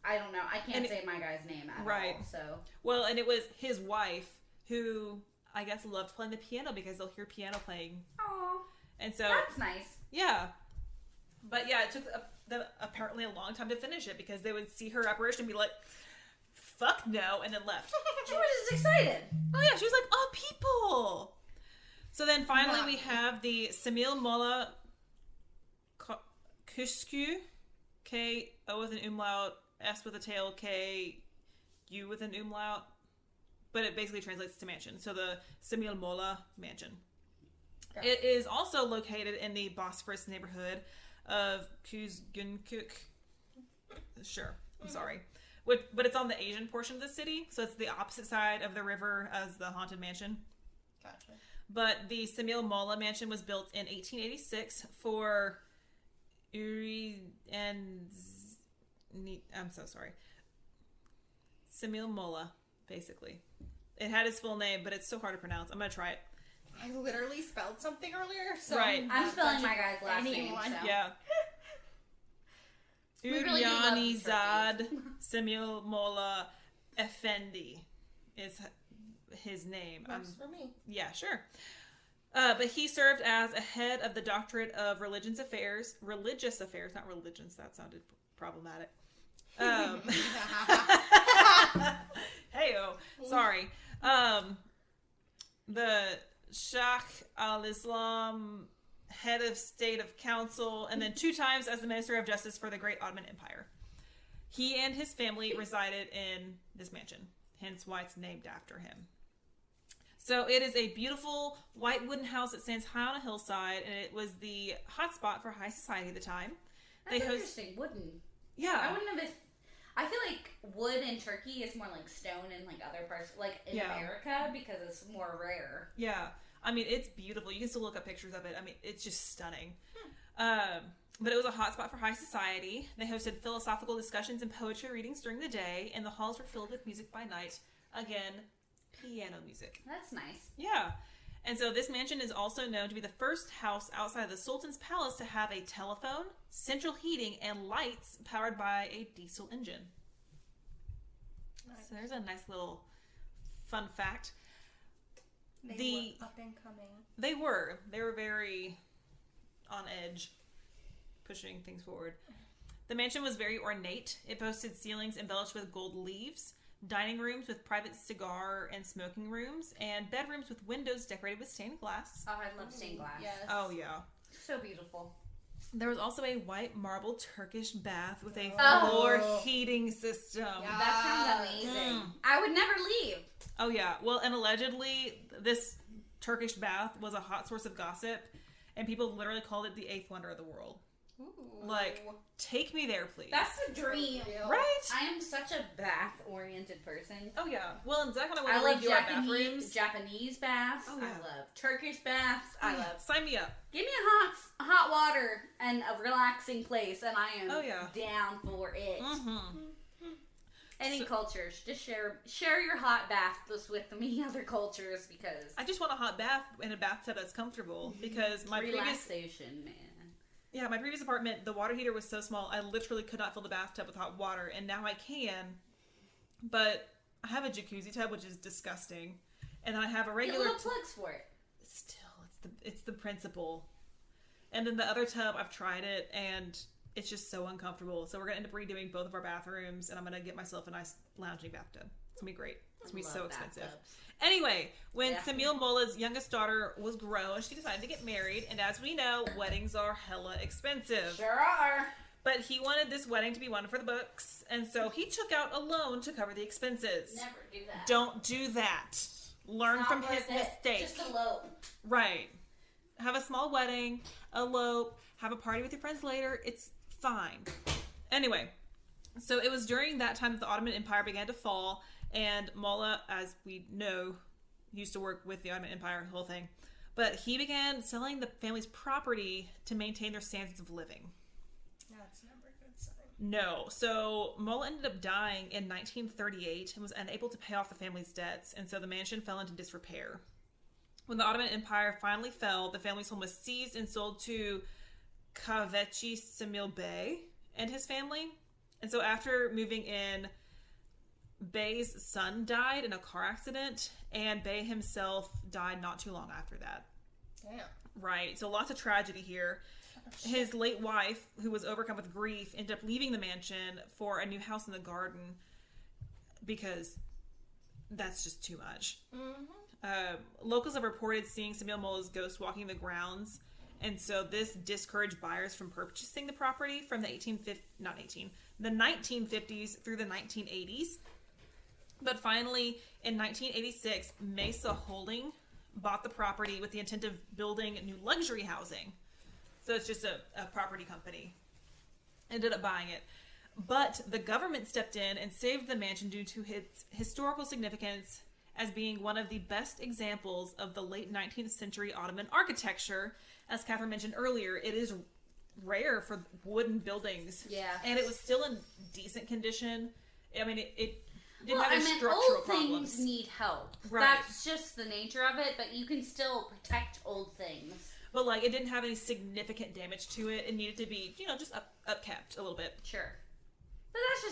I don't know. I can't say my guy's name at all. So. Well, and it was his wife who I guess loved playing the piano because they'll hear piano playing. Aww. And so that's nice. Yeah. But yeah, it took apparently a long time to finish it because they would see her apparition and be like, fuck no, and then left. She was just excited. Oh yeah, she was like, oh, people. So then finally we have the Semil Mola Kushku, K-O with an umlaut, S with a tail, K-U with an umlaut. But it basically translates to mansion. So the Semil Mola mansion. Gotcha. It is also located in the Bosphorus neighborhood of Kuzgunkuk. Sure, I'm sorry. But it's on the Asian portion of the city. So it's the opposite side of the river as the Haunted Mansion. Gotcha. But the Semil Mola mansion was built in 1886 for Uri and... I'm so sorry. Semil Mola, basically. It had his full name, but it's so hard to pronounce. I'm going to try it. I literally spelled something earlier, so... Right. I'm spelling my guy's last name, so... Yeah. Uryanizad Semil Mola Effendi is his name. Works for me. Yeah, sure. But he served as a head of the Doctorate of Religious Affairs, not religions, that sounded problematic. Hey-oh, sorry. The Shah al-Islam head of state of council, and then 2 times as the Minister of Justice for the Great Ottoman Empire. He and his family resided in this mansion, hence why it's named after him. So it is a beautiful white wooden house that stands high on a hillside, and it was the hotspot for high society at the time. That's interesting. Wooden. Yeah. I wouldn't have... I feel like wood in Turkey is more like stone in like other parts, like in America, because it's more rare. Yeah. I mean, it's beautiful. You can still look up pictures of it. I mean, it's just stunning. But it was a hotspot for high society. They hosted philosophical discussions and poetry readings during the day, and the halls were filled with music by night. Again, piano music. That's nice. Yeah. And so this mansion is also known to be the first house outside of the Sultan's palace to have a telephone, central heating, and lights powered by a diesel engine. Nice. So there's a nice little fun fact. They were up and coming. They were very on edge, pushing things forward. The mansion was very ornate. It boasted ceilings embellished with gold leaves, dining rooms with private cigar and smoking rooms, and bedrooms with windows decorated with stained glass. Oh, I love stained glass. Yes. Oh, yeah. So beautiful. There was also a white marble Turkish bath with a floor heating system. Yeah. That sounds amazing. I would never Oh, yeah. Well, and allegedly, this Turkish bath was a hot source of gossip, and people literally called it the 8th wonder of the world. Ooh. Like, take me there, please. That's a dream. Right? I am such a bath-oriented person. Oh, yeah. Well, and Zach and I love bathrooms. Japanese baths. Oh, yeah. I love Turkish baths. I love. Sign me up. Give me a hot water and a relaxing place, and I am down for it. Mm-hmm. Any cultures, just share your hot baths with me, other cultures, because I just want a hot bath in a bathtub that's comfortable, because my relaxation, man. Yeah, my previous apartment, the water heater was so small, I literally could not fill the bathtub with hot water, and now I can, but I have a jacuzzi tub, which is disgusting, and I have a regular... Get little plugs for it. Still, it's the principle. And then the other tub, I've tried it, and it's just so uncomfortable, so we're going to end up redoing both of our bathrooms, and I'm going to get myself a nice lounging bathtub. It's going to be great. It's going to be so expensive. Bathtubs. Anyway, when Semil Mola's youngest daughter was grown, she decided to get married, and as we know, weddings are hella expensive. Sure are. But he wanted this wedding to be one for the books, and so he took out a loan to cover the expenses. Never do that. Don't do that. Learn from his mistake. Just elope. Right. Have a small wedding, elope, have a party with your friends later. It's fine. Anyway, so it was during that time that the Ottoman Empire began to fall, and Molla, as we know, used to work with the Ottoman Empire, the whole thing, but he began selling the family's property to maintain their standards of living. That's never a good sign. No. So Molla ended up dying in 1938 and was unable to pay off the family's debts, and so the mansion fell into disrepair. When the Ottoman Empire finally fell, the family's home was seized and sold to Kahvechi Semil Bey and his family. And so after moving in, Bey's son died in a car accident, and Bey himself died not too long after that. Damn. Right. So lots of tragedy here. His late wife, who was overcome with grief, ended up leaving the mansion for a new house in the garden because that's just too much. Mm-hmm. Locals have reported seeing Semil Molla's ghost walking the grounds, and so this discouraged buyers from purchasing the property from the 1950s through the 1980s. But finally, in 1986, Mesa Holding bought the property with the intent of building new luxury housing. So it's just a property company. Ended up buying it. But the government stepped in and saved the mansion due to its historical significance as being one of the best examples of the late 19th century Ottoman architecture. As Catherine mentioned earlier, it is rare for wooden buildings. Yeah. And it was still in decent condition. I mean, it didn't have any structural old problems. Things need help. Right. That's just the nature of it, but you can still protect old things. But, like, it didn't have any significant damage to it. It needed to be, just upkept a little bit. Sure. But that's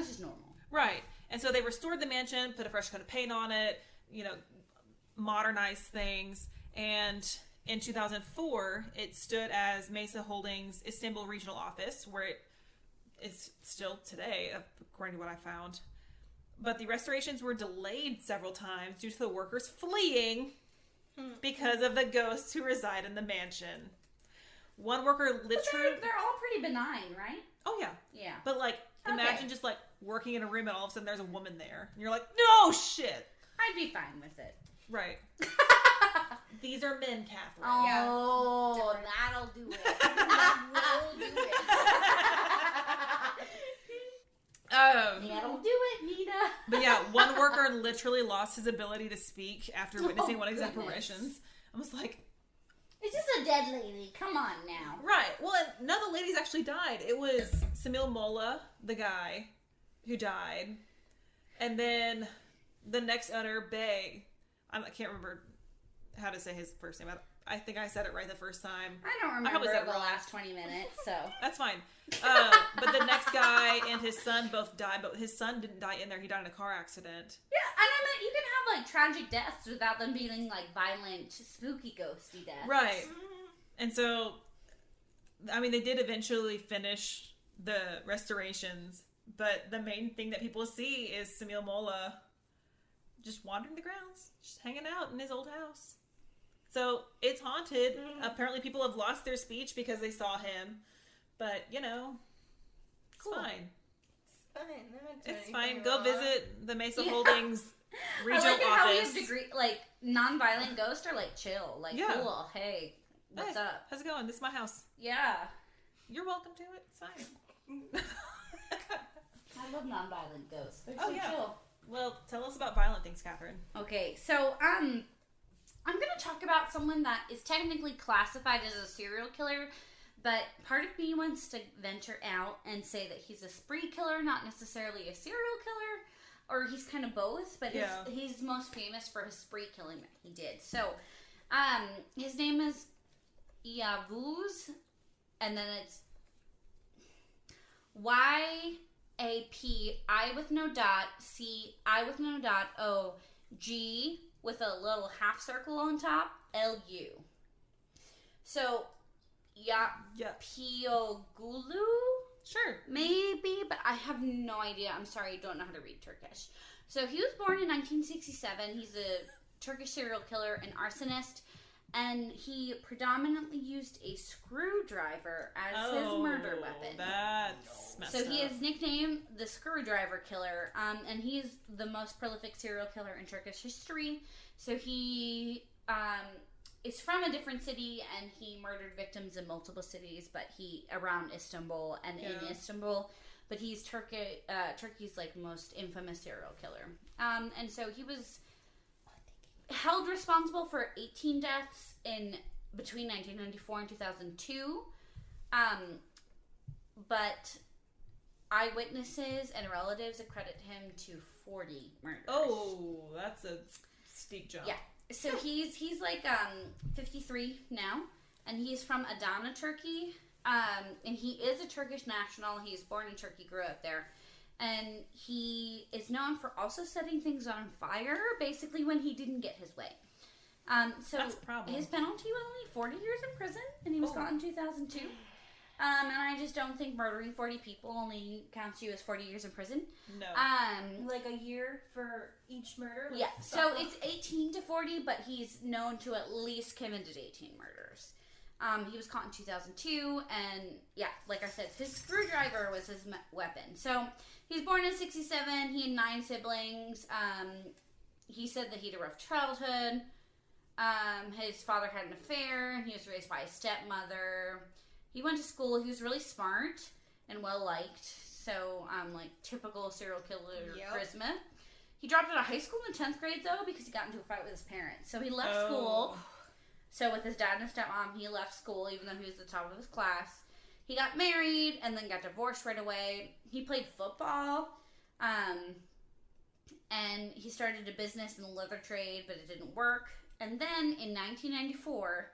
just normal. Right. And so they restored the mansion, put a fresh coat of paint on it, modernized things. And in 2004, it stood as Mesa Holdings' Istanbul regional office, where it is still today, according to what I found. But the restorations were delayed several times due to the workers fleeing because of the ghosts who reside in the mansion. One worker literally... But they're all pretty benign, right? Oh, yeah. Yeah. But, imagine Okay. just, working in a room and all of a sudden there's a woman there. And you're like, no shit! I'd be fine with it. Right. These are men, Catherine. Oh, that'll do it. That will do it. That'll do it, Nita. But yeah, one worker literally lost his ability to speak after witnessing one of these apparitions. I was like... It's just a dead lady. Come on now. Right. Well, and none of the ladies actually died. It was Semil Molla, the guy, who died. And then the next owner, Bey, I can't remember how to say his first name. I think I said it right the first time. I don't remember the last 20 minutes, so. That's fine. But the next guy and his son both died, but his son didn't die in there. He died in a car accident. Yeah, and I mean, you can have, tragic deaths without them being, violent, spooky, ghosty deaths. Right. And so, I mean, they did eventually finish the restorations, but the main thing that people see is Semil Molla just wandering the grounds, just hanging out in his old house. So, it's haunted. Apparently people have lost their speech because they saw him. But, it's cool. fine. It's fine. It's fine. Go visit the Mesa Holdings regional I like office. how we have like non-violent ghosts are like chill, like cool. Hey, what's up? How's it going? This is my house. Yeah, you're welcome to it. It's fine. I love non-violent ghosts. They're so chill. Well, tell us about violent things, Catherine. Okay, so I'm gonna talk about someone that is technically classified as a serial killer. But part of me wants to venture out and say that he's a spree killer, not necessarily a serial killer, or he's kind of both, but he's most famous for his spree killing that he did. So, his name is Yavuz, and then it's Y-A-P-I with no dot, C-I with no dot, O-G with a little half circle on top, L-U. So, Piogulu? Sure. Maybe, but I have no idea. I'm sorry, I don't know how to read Turkish. So he was born in 1967. He's a Turkish serial killer and arsonist, and he predominantly used a screwdriver as his murder weapon. That's messed up. He is nicknamed the Screwdriver Killer, and he is the most prolific serial killer in Turkish history. So he is from a different city, and he murdered victims in multiple cities, but around Istanbul and in Istanbul. But he's Turkey's like most infamous serial killer. And so he was held responsible for 18 deaths between 1994 and 2002. But eyewitnesses and relatives accredit him to 40 murders. Oh, that's a steep jump. Yeah. So he's like 53 now, and he's from Adana, Turkey. And he is a Turkish national. He's born in Turkey, grew up there. And he is known for also setting things on fire, basically when he didn't get his way. So that's a problem. His penalty was only 40 years in prison, and he was caught in 2002. And I just don't think murdering 40 people only counts you as 40 years in prison. No. Like a year for each murder? Yeah, so it's 18 to 40, but he's known to at least committed 18 murders. He was caught in 2002, and yeah, like I said, his screwdriver was his weapon. So he was born in 1967. He had 9 siblings. He said that he had a rough childhood. His father had an affair, and he was raised by his stepmother. He went to school. He was really smart and well-liked. So, like, typical serial killer charisma. He dropped out of high school in 10th grade, though, because he got into a fight with his parents. So he left school. So with his dad and his stepmom, he left school, even though he was the top of his class. He got married and then got divorced right away. He played football. And he started a business in the leather trade, but it didn't work. And then in 1994...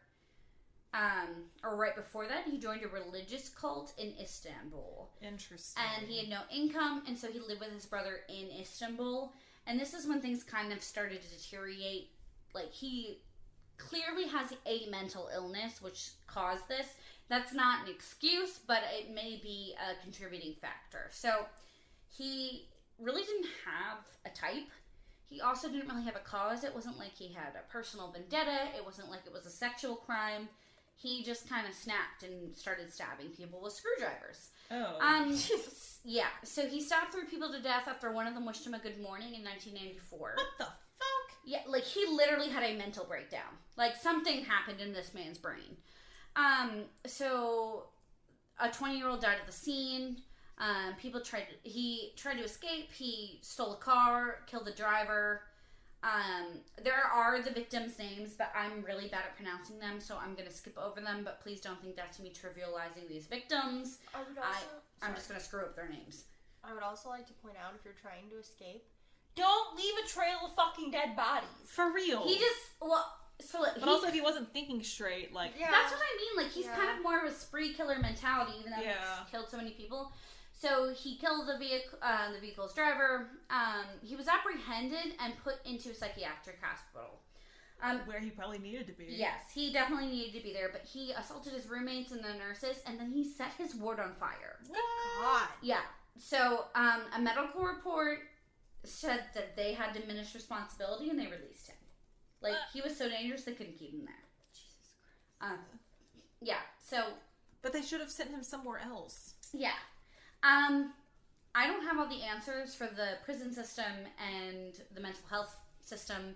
or right before that, he joined a religious cult in Istanbul. Interesting. And he had no income, and so he lived with his brother in Istanbul. And this is when things kind of started to deteriorate. Like, he clearly has a mental illness, which caused this. That's not an excuse, but it may be a contributing factor. So, he really didn't have a type. He also didn't really have a cause. It wasn't like he had a personal vendetta. It wasn't like it was a sexual crime. He just kind of snapped and started stabbing people with screwdrivers. Oh. Yeah. So he stabbed 3 people to death after one of them wished him a good morning in 1994. What the fuck? Yeah, like he literally had a mental breakdown. Like something happened in this man's brain. So a 20-year-old died at the scene. He tried to escape. He stole a car, killed the driver. There are the victims' names, but I'm really bad at pronouncing them, so I'm going to skip over them, but please don't think that's me trivializing these victims. I'm just going to screw up their names. I would also like to point out, if you're trying to escape, don't leave a trail of fucking dead bodies. For real. He just, but also if he wasn't thinking straight, like... Yeah. That's what I mean, like, he's kind of more of a spree killer mentality, even though he's killed so many people. So he killed the vehicle's driver. He was apprehended and put into a psychiatric hospital. Where he probably needed to be. Yes, he definitely needed to be there. But he assaulted his roommates and the nurses, and then he set his ward on fire. What? God. Yeah. So a medical report said that they had diminished responsibility, and they released him. Like, he was so dangerous, they couldn't keep him there. Jesus Christ. Yeah, so... But they should have sent him somewhere else. Yeah. I don't have all the answers for the prison system and the mental health system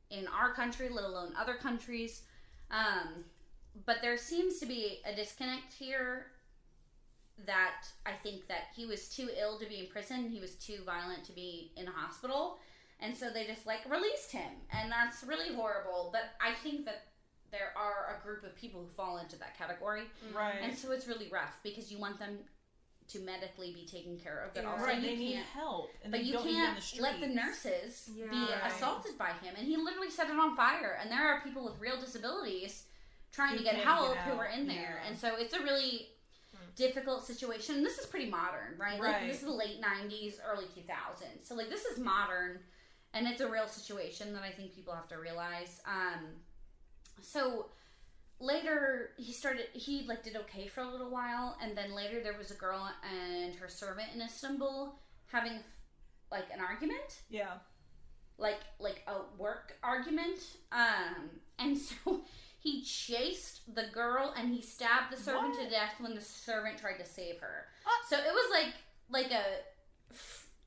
in our country, let alone other countries. But there seems to be a disconnect here that I think that he was too ill to be in prison. He was too violent to be in a hospital. And so they just, like, released him. And that's really horrible. But I think that there are a group of people who fall into that category. Right. And so it's really rough because you want them to medically be taken care of. But also right. you they need can't help. And but you can't let the nurses be assaulted by him. And he literally set it on fire. And there are people with real disabilities trying to get help who are in there. And so it's a really difficult situation. This is pretty modern, right? Like, this is the late 90s, early 2000s. So, like, this is modern, and it's a real situation that I think people have to realize. So, later, he did okay for a little while, and then later there was a girl and her servant in Istanbul having, like, an argument. Yeah. Like a work argument. And so he chased the girl and he stabbed the servant to death when the servant tried to save her. So it was like a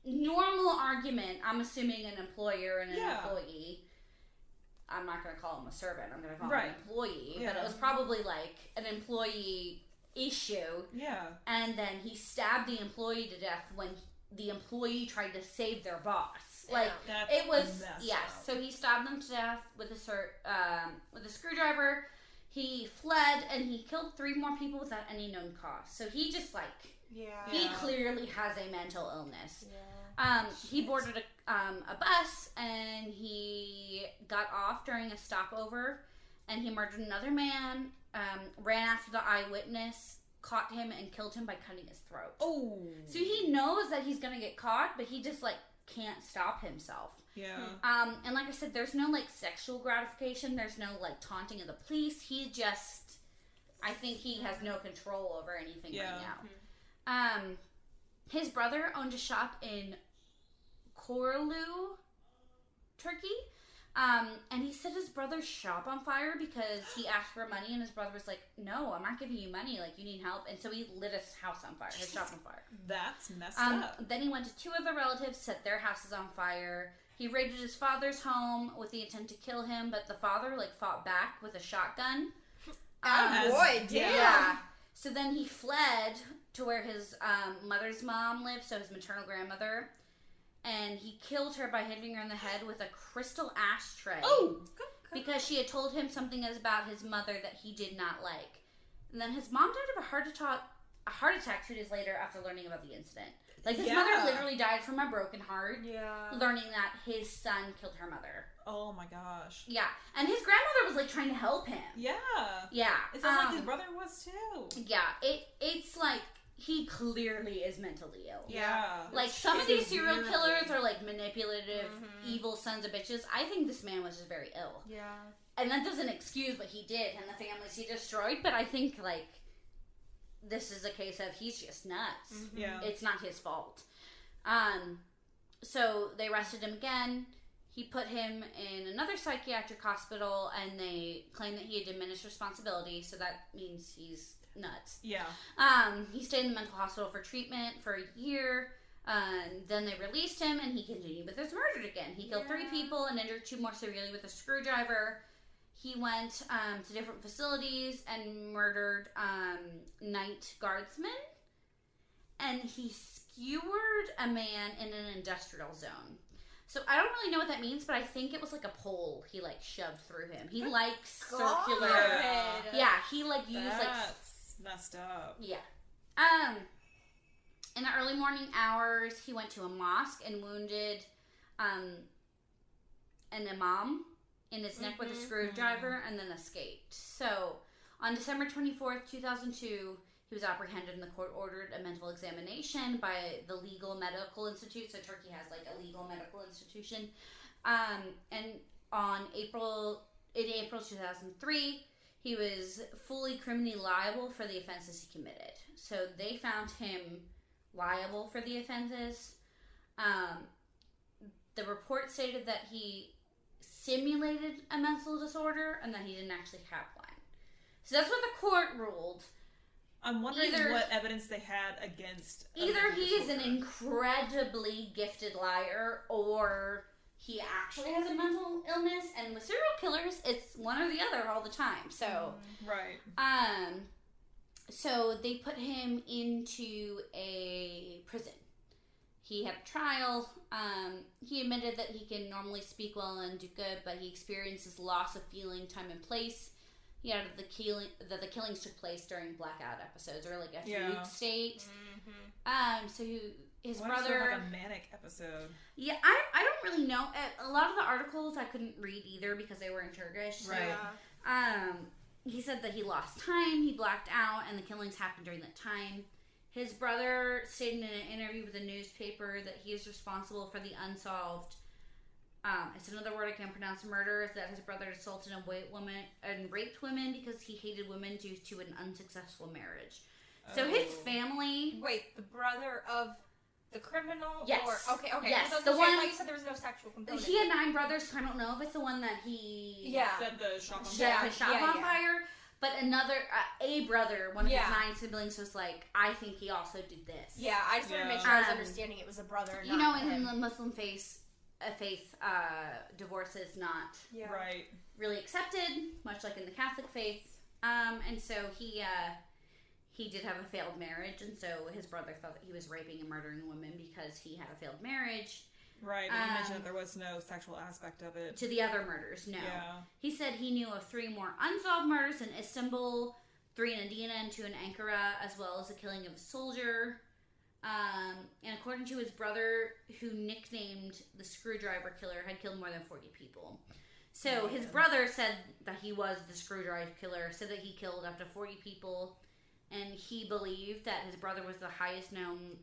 normal argument. I'm assuming an employer and an employee. I'm not going to call him a servant. I'm going to call him an employee. Yeah. But it was probably like an employee issue. Yeah. And then he stabbed the employee to death when the employee tried to save their boss. Like, it was, so he stabbed them to death with a screwdriver. He fled, and he killed 3 more people without any known cause. So he just, he clearly has a mental illness. Yeah. He boarded a bus, and he got off during a stopover, and he murdered another man, ran after the eyewitness, caught him, and killed him by cutting his throat. Oh. So he knows that he's gonna get caught, but he just, can't stop himself. Yeah. And like I said, there's no, sexual gratification. There's no, taunting of the police. He just, I think he has no control over anything right now. His brother owned a shop in Korlu, Turkey. And he set his brother's shop on fire because he asked for money, and his brother was like, no, I'm not giving you money, you need help. And so he lit his house on fire, his shop on fire. That's messed up. Then he went to 2 other relatives, set their houses on fire. He raided his father's home with the intent to kill him, but the father, fought back with a shotgun. Boy, damn! Yeah. So then he fled to where his mother's mom lived, so his maternal grandmother. And he killed her by hitting her in the head with a crystal ashtray. Oh! Because she had told him something about his mother that he did not like. And then his mom died of a heart attack 2 days later after learning about the incident. His mother literally died from a broken heart. Yeah. Learning that his son killed her mother. Oh my gosh. Yeah. And his grandmother was trying to help him. Yeah. Yeah. It sounds like his brother was too. Yeah. It's he clearly is mentally ill. Yeah. Some of these serial killers are manipulative, evil sons of bitches. I think this man was just very ill. Yeah. And that doesn't excuse what he did and the families he destroyed, but I think this is a case of he's just nuts. Mm-hmm. Yeah. It's not his fault. So they arrested him again. He put him in another psychiatric hospital, and they claimed that he had diminished responsibility, so that means he's nuts. Yeah. He stayed in the mental hospital for treatment for a year. Then they released him, and he continued with his murder again. He killed 3 people and injured 2 more severely with a screwdriver. He went to different facilities and murdered night guardsmen. And he skewered a man in an industrial zone. So I don't really know what that means, but I think it was a pole he shoved through him. He circular. Yeah, he used That's messed up. Yeah. In the early morning hours, he went to a mosque and wounded an imam in his neck with a screwdriver and then escaped. So on December 24th, 2002, he was apprehended and the court ordered a mental examination by the Legal Medical Institute. So Turkey has a legal medical institution. And in April 2003, he was fully criminally liable for the offenses he committed. So they found him liable for the offenses. The report stated that he simulated a mental disorder and that he didn't actually have one. So that's what the court ruled. I'm wondering what evidence they had against. Either he is an incredibly gifted liar, or he actually has a mental illness. And with serial killers, it's one or the other all the time. So, right. So they put him into a prison. He had a trial. He admitted that he can normally speak well and do good, but he experiences loss of feeling, time, and place. He added that the killings took place during blackout episodes or like a fugue state. So his brother, like a manic episode. Yeah, I don't really know. A lot of the articles I couldn't read either because they were in Turkish. Right. So, he said that he lost time, he blacked out, and the killings happened during that time. His brother stated in an interview with a newspaper that he is responsible for the unsolved, it's another word I can't pronounce, murders, that his brother assaulted and raped women because he hated women due to an unsuccessful marriage. So his family... Wait, the brother of the criminal? Yes. Okay. Yes, I thought you said there was no sexual component. He had 9 brothers, so I don't know if it's the one that he... Set the shop on fire. His shop on fire. But another, a brother, one of his 9 siblings was like, I think he also did this. Yeah, I just want to make sure I was understanding it was a brother, you know, in the Muslim faith, divorce is not really accepted, much like in the Catholic faith. And so he did have a failed marriage, and so his brother thought that he was raping and murdering women because he had a failed marriage. Right, but you mentioned that there was no sexual aspect of it. To the other murders, no. Yeah. He said he knew of 3 more unsolved murders in Istanbul, 3 in Adana, and 2 in Ankara, as well as the killing of a soldier. And according to his brother, who nicknamed the Screwdriver Killer, had killed more than 40 people. So his brother said that he was the Screwdriver Killer, said that he killed up to 40 people, and he believed that his brother was the highest known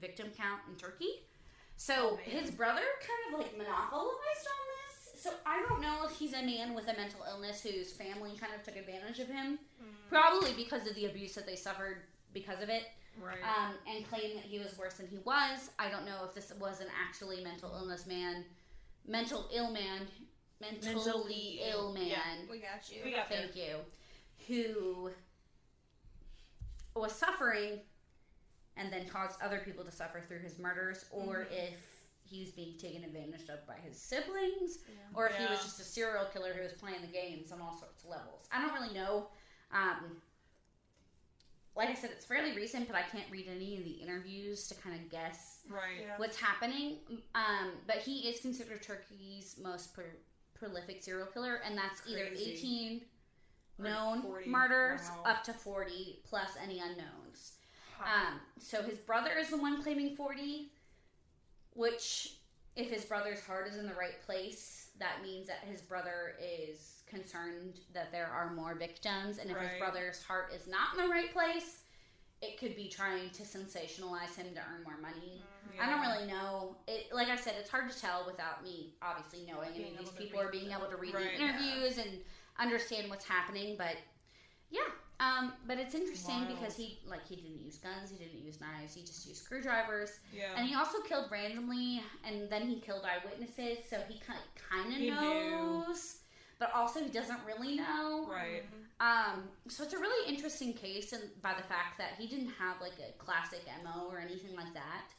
victim count in Turkey. So his brother kind of like monopolized on this. So I don't know if he's a man with a mental illness whose family kind of took advantage of him. Probably because of the abuse that they suffered because of it. Right. And claimed that he was worse than he was. I don't know if this was an actually mentally ill man. Yeah, we got you. Thank you. Who was suffering and then caused other people to suffer through his murders, or if he was being taken advantage of by his siblings, or if he was just a serial killer who was playing the games on all sorts of levels. I don't really know. Like I said, it's fairly recent, but I can't read any of the interviews to kind of guess what's happening. But he is considered Turkey's most prolific serial killer, and that's either 18 known murders up to 40 plus any unknowns. So his brother is the one claiming 40, which, if his brother's heart is in the right place, that means that his brother is concerned that there are more victims, and if his brother's heart is not in the right place, it could be trying to sensationalize him to earn more money. I don't really know. Like I said, it's hard to tell without me obviously knowing. I mean, these people are being able to read the interviews and understand what's happening, but but it's interesting because he didn't use guns, he didn't use knives, he just used screwdrivers. And he also killed randomly, and then he killed eyewitnesses, so he kind of knows, but also he doesn't really know. So it's a really interesting case, and by the fact that he didn't have like a classic MO or anything like that.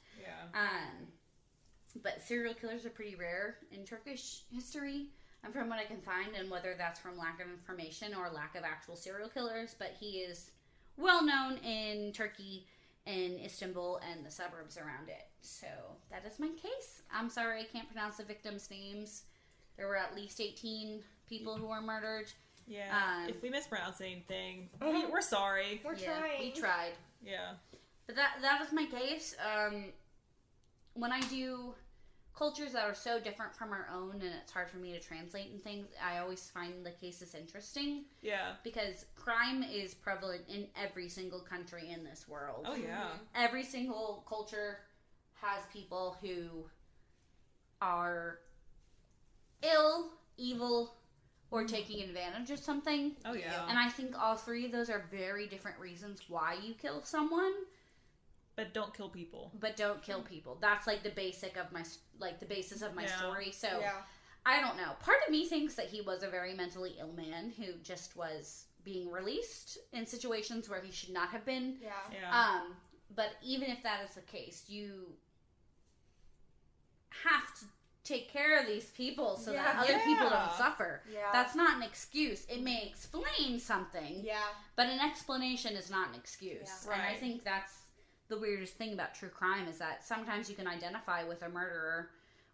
But serial killers are pretty rare in Turkish history. And from what I can find, and whether that's from lack of information or lack of actual serial killers, but he is well known in Turkey, in Istanbul, and the suburbs around it. So that is my case. I'm sorry I can't pronounce the victims' names. There were at least 18 people who were murdered. If we mispronounce anything, we're sorry. We're trying. We tried. But that was my case. When I do cultures that are so different from our own, and it's hard for me to translate and things, I always find the cases interesting. Because crime is prevalent in every single country in this world. Every single culture has people who are ill, evil, or taking advantage of something. And I think all 3 of those are very different reasons why you kill someone. But don't kill people. That's like the basis of my story. So I don't know. Part of me thinks that he was a very mentally ill man who just was being released in situations where he should not have been. But even if that is the case, you have to take care of these people so Yeah. that other Yeah. people don't suffer. Yeah. That's not an excuse. It may explain something, Yeah. but an explanation is not an excuse. Yeah. And I Right. think that's the weirdest thing about true crime is that sometimes you can identify with a murderer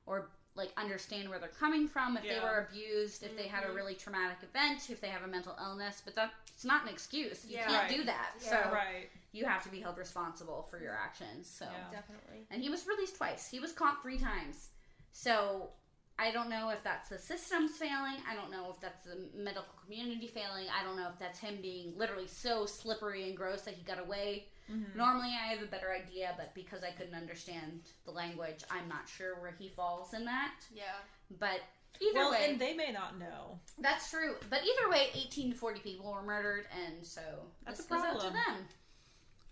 or like understand where they're coming from if they Yeah. were abused, if they had a really traumatic event, if they have a mental illness, but that's not an excuse. You Yeah. can't Right. do that. Yeah. So Right. you have to be held responsible for your actions. So Yeah. Definitely. and he was released twice. He was caught 3 times. So I don't know if that's the systems failing. I don't know if that's the medical community failing. I don't know if that's him being literally so slippery and gross that he got away. Mm-hmm. Normally I have a better idea, but because I couldn't understand the language, I'm not sure where he falls in that. Yeah. But either way, and they may not know. that's true. But either way, 18 to 40 people were murdered, and so That's this a goes out to problem. them.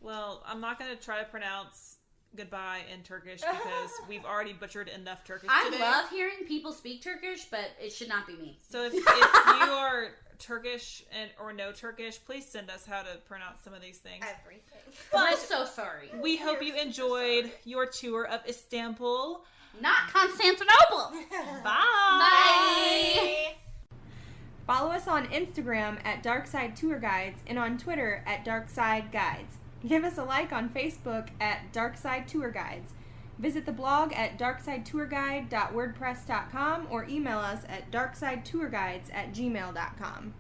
Well, I'm not going to try to pronounce goodbye in Turkish because we've already butchered enough Turkish I today. love hearing people speak Turkish, but it should not be me. So if you are Turkish or no Turkish, please send us how to pronounce some of these things. Everything. We're so sorry. We hope you enjoyed your tour of Istanbul. Not Constantinople. Bye! Follow us on Instagram at Darkside Tour Guides and on Twitter at Darkside Guides. Give us a like on Facebook at Darkside Tour Guides. Visit the blog at darksidetourguide.wordpress.com or email us at darksidetourguides@gmail.com.